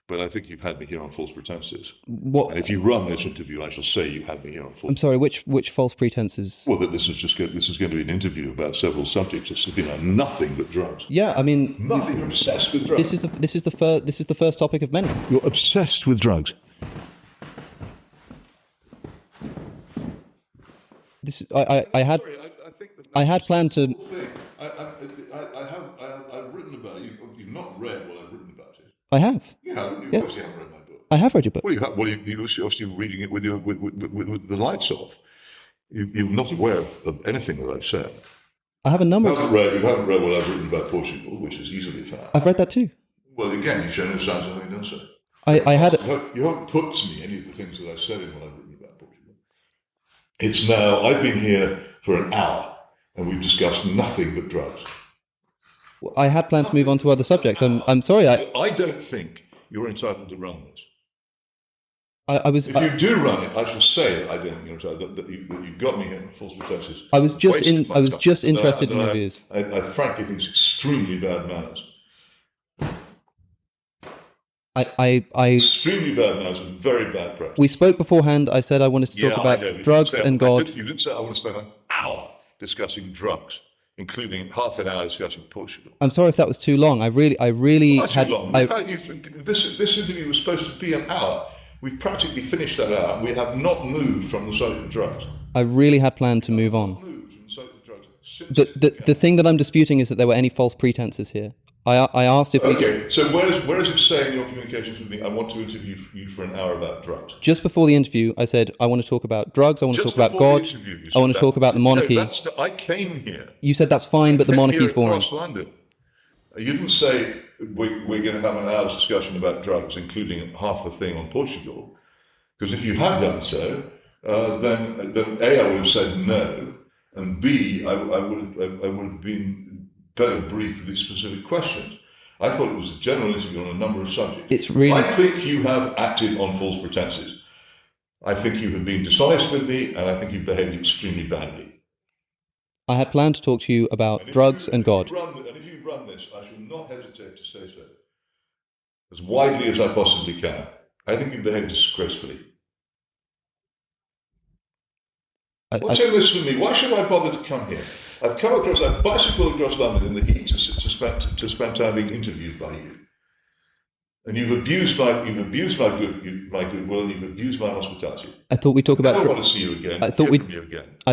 But I think you've had me here on false pretenses. What? And if you run this interview, I shall say you had me here on false. I'm sorry. Which false pretenses? Well, that this is going to be an interview about several subjects. It's been on nothing but drugs. Yeah, I mean, Nothing. You're obsessed with drugs. this is the first topic of many. You're obsessed with drugs. This I had Sorry, I think that I had planned to. I've written about it. You've not read what I've written about it. I have. You obviously haven't read my book. I have read your book. Well, you're obviously reading it with the lights off. You're not aware of anything that I've said. I have a number. You haven't read what I've written about Portugal, which is easily found. I've read that too. Well, again, you've shown no signs of having done so. I had. You haven't put to me any of the things that I've said in what I've written about Portugal. It's now, I've been here for an hour, and we've discussed nothing but drugs. I had planned to move on to other subjects. I'm sorry. I don't think you're entitled to run this. I was. If you do run it, I shall say that I don't think you're entitled. That you got me here on false pretenses. I was just interested in your views. I frankly think it's extremely bad manners. Extremely bad manners and very bad practice. We spoke beforehand. I said I wanted to talk about drugs and God. You didn't say I want to spend an hour discussing drugs, including half an hour discussing Portugal. I'm sorry if that was too long. I really That's too long. This interview was supposed to be an hour. We've practically finished that hour. We have not moved from the subject of drugs. I really had planned to move on. The thing that I'm disputing is that there were any false pretenses here. I asked if so where is it saying in your communications with me, I want to interview you for an hour about drugs? Just before the interview, I said, I want to talk about drugs, I want to talk about God, I want to talk about the monarchy. No, I came here. You said that's fine, but the monarchy's boring. Across London. You didn't say we're going to have an hour's discussion about drugs, including half the thing on Portugal. Because if you had done so, then A, I would have said no, and B, I would have been better briefed with these specific questions. I thought it was a general interview on a number of subjects. I think you have acted on false pretenses. I think you have been dishonest with me, and I think you've behaved extremely badly. I had planned to talk to you about drugs and God. And if you run this, I shall not hesitate to say so, as widely as I possibly can. I think you behaved disgracefully. What's in this for me? Why should I bother to come here? I've bicycled across London in the heat to spend time being interviewed by you, and you've abused my goodwill, and you've abused my hospitality. I thought we'd talk about. I don't want to see you again. I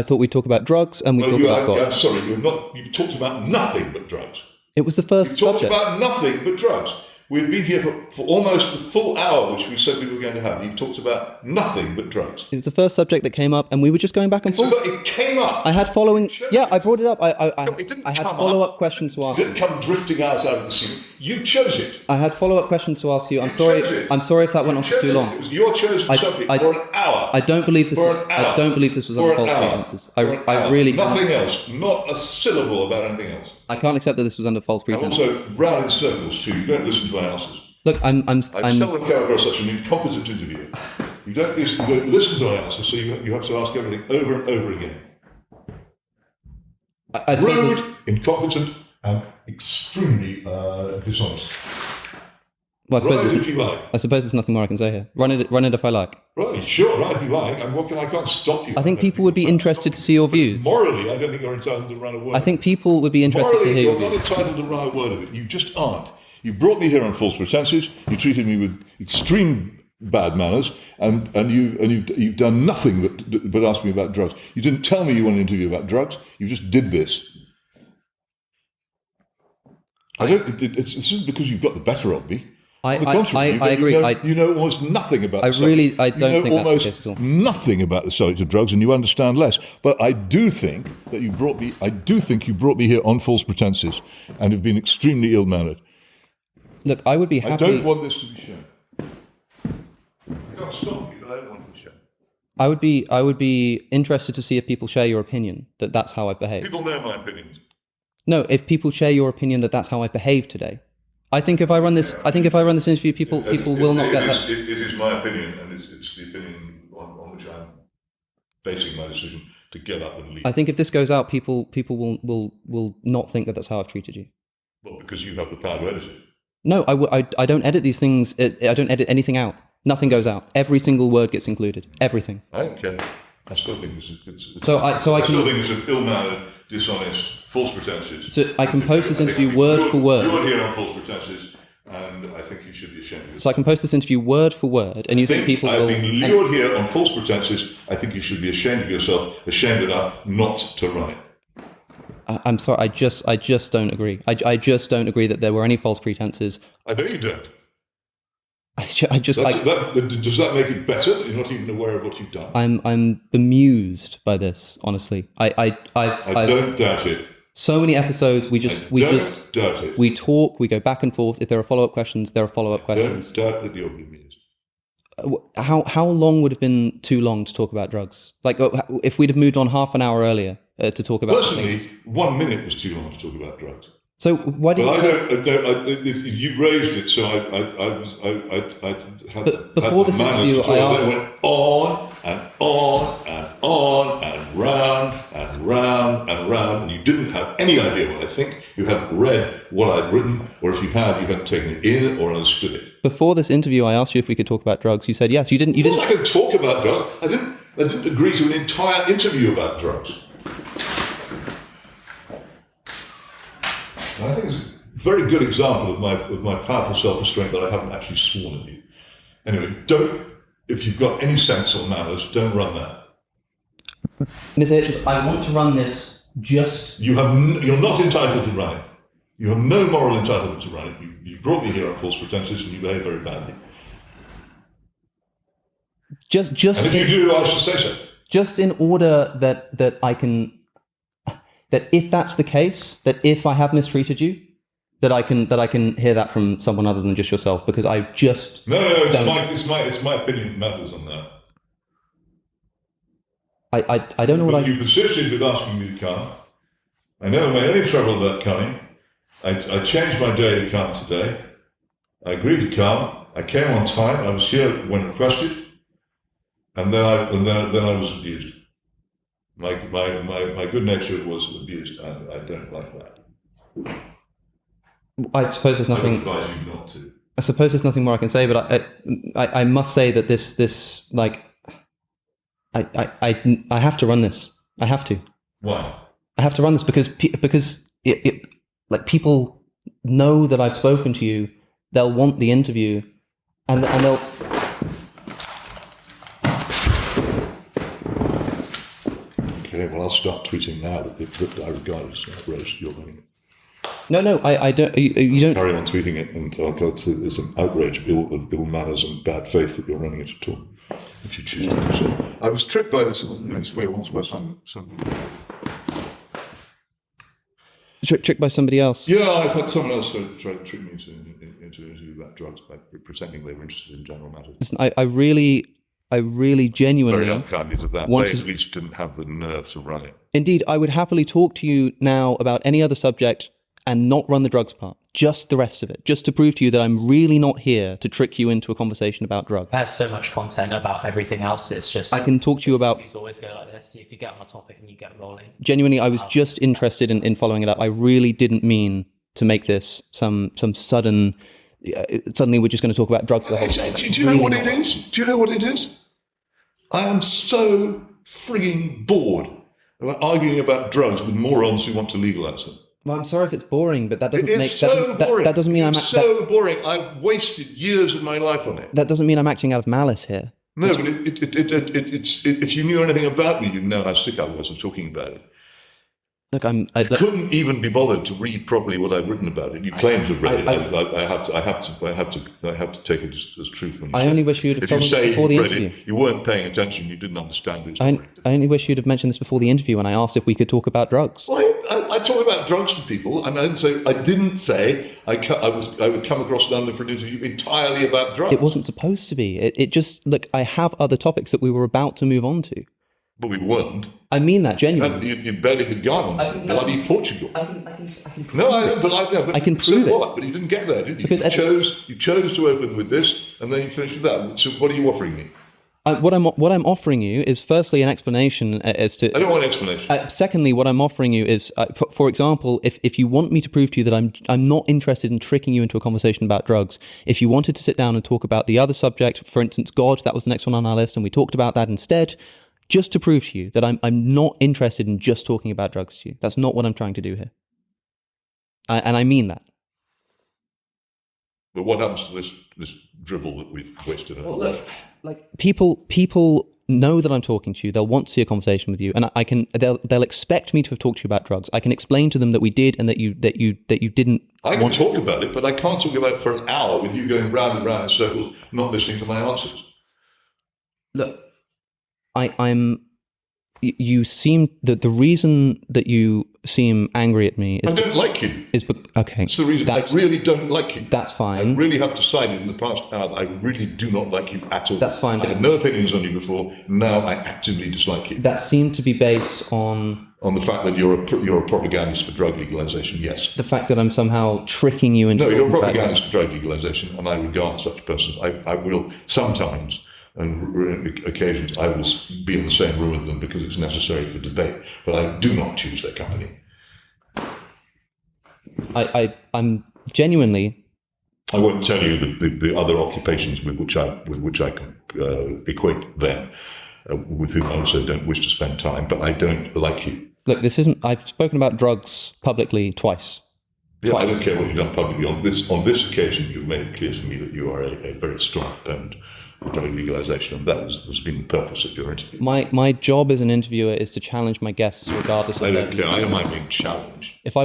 thought we'd talk about drugs, and we'd talk about God. I'm sorry, you've talked about nothing but drugs. It was the first subject. You've talked about nothing but drugs. We've been here for almost the full hour, which we said we were going to have. You've talked about nothing but drugs. It was the first subject that came up, and we were just going back and forth. It came up. I had following. Yeah, I brought it up. I had follow-up questions to ask. It didn't come drifting out of the sea. You chose it. I had follow-up questions to ask you. I'm sorry if that went on for too long. It was your chosen subject for an hour. I don't believe this was on false pretenses. I really nothing else. Not a syllable about anything else. I can't accept that this was under false pretenses. And also round in circles too. You don't listen to my answers. Look, I seldom come across such an incompetent interviewer. You don't listen to my answers, so you have to ask everything over and over again. Rude, incompetent, and extremely dishonest. Well, if you like. I suppose there's nothing more I can say here. Run it if I like. Right, sure, right if you like. I can't stop you. I think people would be interested to see your views. Morally, I don't think you're entitled to run a word. I think people would be interested to hear your views. You're not entitled to run a word of it. You just aren't. You brought me here on false pretenses. You treated me with extreme bad manners, and you've done nothing but ask me about drugs. You didn't tell me you wanted to interview about drugs. You just did this. This isn't because you've got the better of me. I agree. You know almost nothing about the subject. I don't think that's the case at all. Nothing about the subject of drugs, and you understand less. But I do think that you brought me here on false pretenses, and have been extremely ill-mannered. Look, I would be happy. I don't want this to be shown. I can't stop you, but I don't want it to be shown. I would be interested to see if people share your opinion that that's how I behave. People know my opinions. No, if people share your opinion that that's how I behave today. I think if I run this interview, people will not get that. It is my opinion, and it's the opinion on which I'm basing my decision to get up and leave. I think if this goes out, people will not think that that's how I've treated you. Well, because you have the power to edit it. No, I don't edit these things. I don't edit anything out. Nothing goes out. Every single word gets included. Everything. I don't care. I still think it's still think it's an ill-mannered, dishonest, false pretenses. So I can post this interview word for word. You're here on false pretenses, and I think you should be ashamed of yourself. So I can post this interview word for word, and you think people will... I've been lured here on false pretenses. I think you should be ashamed of yourself, ashamed enough not to run it. I'm sorry, I just don't agree. I just don't agree that there were any false pretenses. I know you don't. Does that make it better that you're not even aware of what you've done? I'm bemused by this, honestly. I don't doubt it. So many episodes, we doubt it. We talk, we go back and forth. If there are follow-up questions, there are follow-up questions. Don't doubt that you're bemused. How long would have been too long to talk about drugs? Like, if we'd have moved on half an hour earlier to talk about personally, things. 1 minute was too long to talk about drugs. So why did if you raised it, so I had before this interview, I asked. Went on and on and on and round and round and round, and you didn't have any idea what I think, you hadn't read what I'd written, or if you had, you hadn't taken it in or understood it. Before this interview, I asked you if we could talk about drugs. You said yes. You didn't. Of course I could talk about drugs. I didn't agree to an entire interview about drugs. And I think it's a very good example of my powerful self-restraint that I haven't actually sworn at you. Anyway, if you've got any sense or manners, don't run that. Mr. Hitchens, I want to run this just... You're not entitled to run it. You have no moral entitlement to run it. You brought me here on false pretenses and you behave very badly. Just and if you do, I should say so. Just in order that I can... That if that's the case, that if I have mistreated you, that I can hear that from someone other than just yourself, because I just... No, it's my opinion that matters on that. I don't know You persisted with asking me to come. I never made any trouble about coming. I changed my day to come today. I agreed to come. I came on time. I was here when requested, and then I was abused. My good nature was abused, and I don't like that. I suppose there's nothing. I advise you not to. I suppose there's nothing more I can say, but I must say that this like. I have to run this. I have to. Why? I have to run this because like people know that I've spoken to you. They'll want the interview, and they'll. Okay, well, I'll start tweeting now that I regard as outrage you're running it. No, I don't. You don't carry on tweeting it, and I'll go to it's an outrage of ill manners and bad faith that you're running it at all. If you choose to do so. I was tricked by this way once by some tricked by somebody else. Yeah, I've had someone else try to trick me into interview about drugs by pretending they were interested in general matters. Listen, I really genuinely... Very unkindly to that. They at least didn't have the nerve to run it. Indeed, I would happily talk to you now about any other subject and not run the drugs part, just the rest of it, just to prove to you that I'm really not here to trick you into a conversation about drugs. There's so much content about everything else. It's just... I can talk to you about... It's always go like this. If you get on a topic and you get rolling. Genuinely, I was just interested in following it up. I really didn't mean to make this some sudden... suddenly we're just going to talk about drugs the whole day. Do you know what it is? Do you know what it is? I am so frigging bored about arguing about drugs with morons who want to legalise them. Well, I'm sorry if it's boring, but that doesn't it's make so that, boring. That doesn't mean it's so boring. I've wasted years of my life on it. That doesn't mean I'm acting out of malice here. No, but it's if you knew anything about me, you'd know how sick I was of talking about it. Look, I couldn't even be bothered to read properly what I'd written about it. You claim to have read it. I have to take it as truth. When you only wish you'd have told me before the interview. You weren't paying attention. You didn't understand it. I only wish you'd have mentioned this before the interview when I asked if we could talk about drugs. Well, I talk about drugs to people, and I didn't say I would come across London for an interview entirely about drugs. It wasn't supposed to be. It just look. I have other topics that we were about to move on to. But we weren't. I mean that genuinely. You'd barely begun on bloody Portugal. I can prove I can prove it. But you didn't get there, did you? Because you chose to open with this, and then you finished with that. So what are you offering me? What I'm offering you is firstly an explanation as to... I don't want an explanation. Secondly, what I'm offering you is, for example, if you want me to prove to you that I'm not interested in tricking you into a conversation about drugs, if you wanted to sit down and talk about the other subject, for instance, God, that was the next one on our list, and we talked about that instead... Just to prove to you that I'm not interested in just talking about drugs to you. That's not what I'm trying to do here. And I mean that. But what happens to this drivel that we've wasted? Well, look, like people know that I'm talking to you. They'll want to see a conversation with you, and they'll expect me to have talked to you about drugs. I can explain to them that we did and that you didn't. I can talk about it, but I can't talk about it for an hour with you going round and round in circles, not listening to my answers. Look. You seem that the reason that you seem angry at me is... I don't like you. Okay. That's the reason. I really don't like you. That's fine. I really have decided in the past hour that I really do not like you at all. That's fine. I had no opinions on you before. Now I actively dislike you. That seemed to be based on the fact that you're a propagandist for drug legalization. Yes. The fact that I'm somehow tricking you into... No, you're a propagandist for drug legalization, and I regard such persons. I will sometimes... and occasions I will be in the same room with them because it's necessary for debate, but I do not choose their company. I'm genuinely. I won't tell you the other occupations with which I can equate them, with whom I also don't wish to spend time. But I don't like you. Look, this isn't. I've spoken about drugs publicly twice. Yeah, I don't care what you've done publicly. On this occasion, you've made it clear to me that you are a very strong opponent of drug legalization, and that has been the purpose of your interview. My job as an interviewer is to challenge my guests, regardless. I don't care. I don't mind being challenged. If I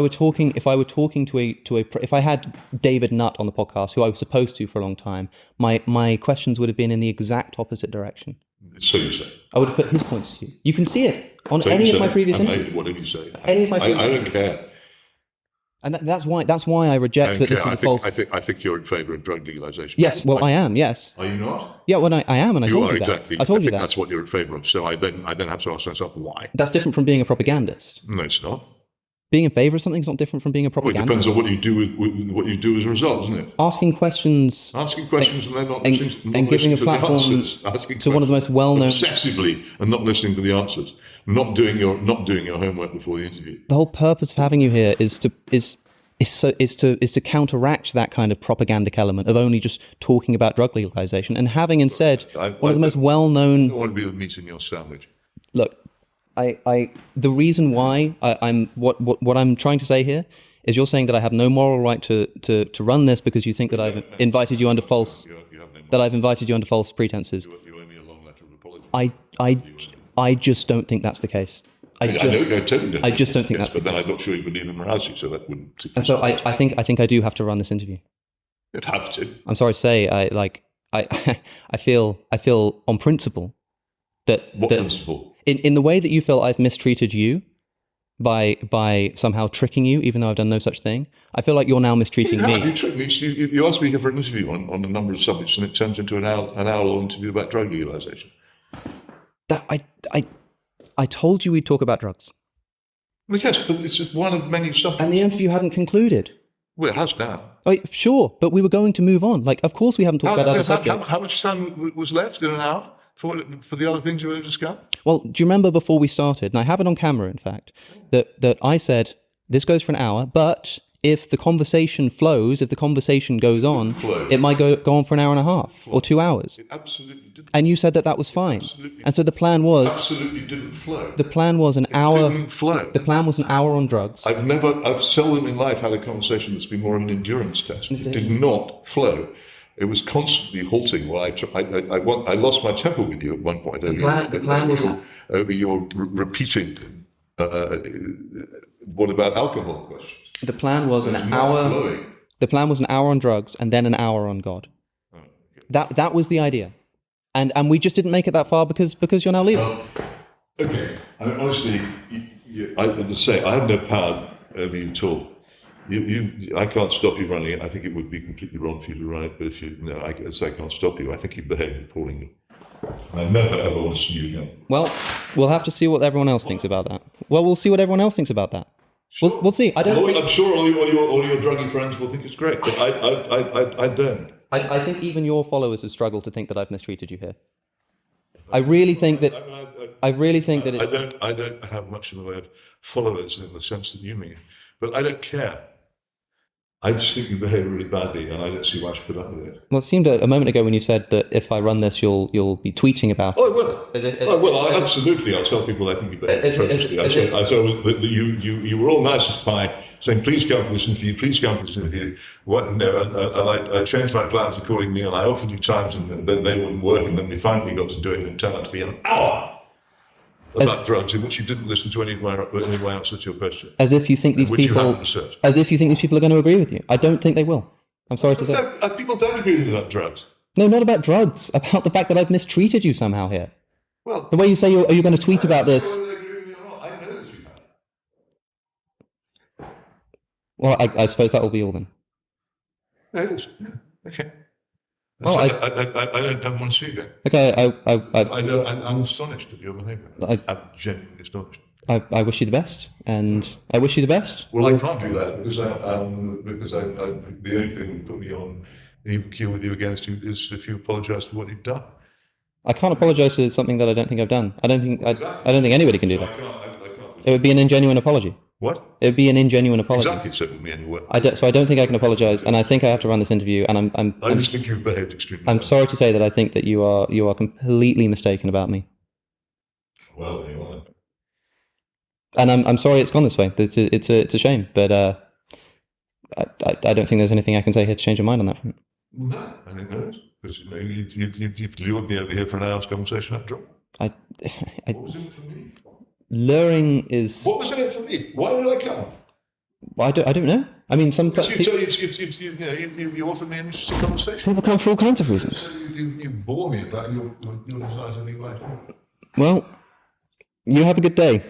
had David Nutt on the podcast, who I was supposed to for a long time, my questions would have been in the exact opposite direction. So you say. I would have put his points to you. You can see it on any of my previous interviews. What did you say? Any of my previous I don't care. And that's why I reject that this is a false. I think you're in favour of drug legalisation. Yes, well, I am. Yes. Are you not? Yeah, well, I am, and I told you that. Exactly. I told you that. That's what you're in favour of. So I then have to ask myself why. That's different from being a propagandist. No, it's not. Being in favour of something is not different from being a Well, it propagandist. depends on what you do with what you do as a result, isn't it? Asking questions. Asking questions and then not and listening giving a to platform the answers. Asking to one of the most well-known. Obsessively and not listening to the answers. Not doing your homework before the interview. The whole purpose of having you here is to counteract that kind of propagandic element of only just talking about drug legalization and having instead one of the most well-known. I don't want to be the meat in your sandwich. Look, the reason why I'm what I'm trying to say here is you're saying that I have no moral right to run this because you think that I've invited you under false pretenses. You owe me a long letter of apology. I just don't think that's the case. I just don't think that's the case. But then case. I'm not sure you believe in morality, so that wouldn't. And so I think I do have to run this interview. You'd have to. I'm sorry to say, I feel on principle that principle? In the way that you feel I've mistreated you by somehow tricking you, even though I've done no such thing, I feel like you're now mistreating me. You tricked me. You asked me here for an interview on a number of subjects, and it turns into an hour-long interview about drug legalization. That I told you we'd talk about drugs. Well, yes, but it's one of many subjects. And the interview hadn't concluded. Well, it has now. Sure, but we were going to move on. Of course we haven't talked about other subjects. How much time was left in an hour for the other things you were to discuss? Well, do you remember before we started, and I have it on camera, in fact, that I said, this goes for an hour, but if the conversation flows, if the conversation goes on, it might go on for an hour and a half or 2 hours. It absolutely didn't. And you said that was fine. Absolutely. And so the plan was... Absolutely didn't flow. The plan was an hour... It didn't flow. The plan was an hour on drugs. I've seldom in life had a conversation that's been more of an endurance test. It did not flow. It was constantly halting. Well, I lost my temper with you at one point over your repeating. What about alcohol questions? The plan was an hour. Flowing. The plan was an hour on drugs and then an hour on God. Oh, okay. That was the idea, and we just didn't make it that far because you're now leaving. Okay. I mean, honestly, as I say, I have no power over you at all. I can't stop you running it. I think it would be completely wrong for you to run it. But if I can't stop you. I think you behaved appallingly. I never ever want to see you again. Well, we'll have to see what everyone else thinks about that. Well, we'll see what everyone else thinks about that. Sure. We'll see. I'm sure all your druggy friends will think it's great, but I don't. I think even your followers have struggled to think that I've mistreated you here. I really think that. I don't have much in the way of followers in the sense that you mean, but I don't care. I just think you behave really badly, and I don't see why I should put up with it. Well, it seemed a moment ago when you said that if I run this, you'll be tweeting about. Oh, well. Absolutely. I'll tell people I think you behave atrociously. I saw that you were all nice as pie, saying, "Please come for this interview. Please come for this interview." I changed my plans accordingly, and I offered you times, and then they wouldn't work, and then we finally got to do it, and it turned out to be an hour about drugs in which you didn't listen to any of my answers to your question. As if you think these people. As if you think these people are going to agree with you. I don't think they will. I'm sorry to say. No, people don't agree with you about drugs. No, not about drugs. About the fact that I've mistreated you somehow here. Well, the way you say you're going to tweet about this. Whether they agree with me or not, I know that you have. Well, I suppose that will be all then. It is. Yeah. Okay. Well, I don't want to see you again. Okay, I'm astonished at your behaviour. I'm genuinely astonished. I wish you the best, and I wish you the best. Well, I can't do that because the only thing that put me on an even keel with you again is if you apologise for what you've done. I can't apologise for something that I don't think I've done. I don't think anybody can do that. I can't. It would be an ingenuine apology. What? It'd be an ingenuine apology. Exactly, so it would be anywhere. So I don't think I can apologise, and I think I have to run this interview. And I just think you've behaved extremely I'm well. sorry to say that I think that you are completely mistaken about me. Well, there you are. And I'm sorry it's gone this way. It's a shame, but I don't think there's anything I can say here to change your mind on that front. No, I think there is. Because you've lured me over here for an hour's conversation after all. What was in it for me? Luring is. What was in it for me? Why did I come? I don't know. I mean, sometimes You offered me an interesting conversation. people come for all kinds of reasons. So you bore me about your desires anyway. Well, you have a good day.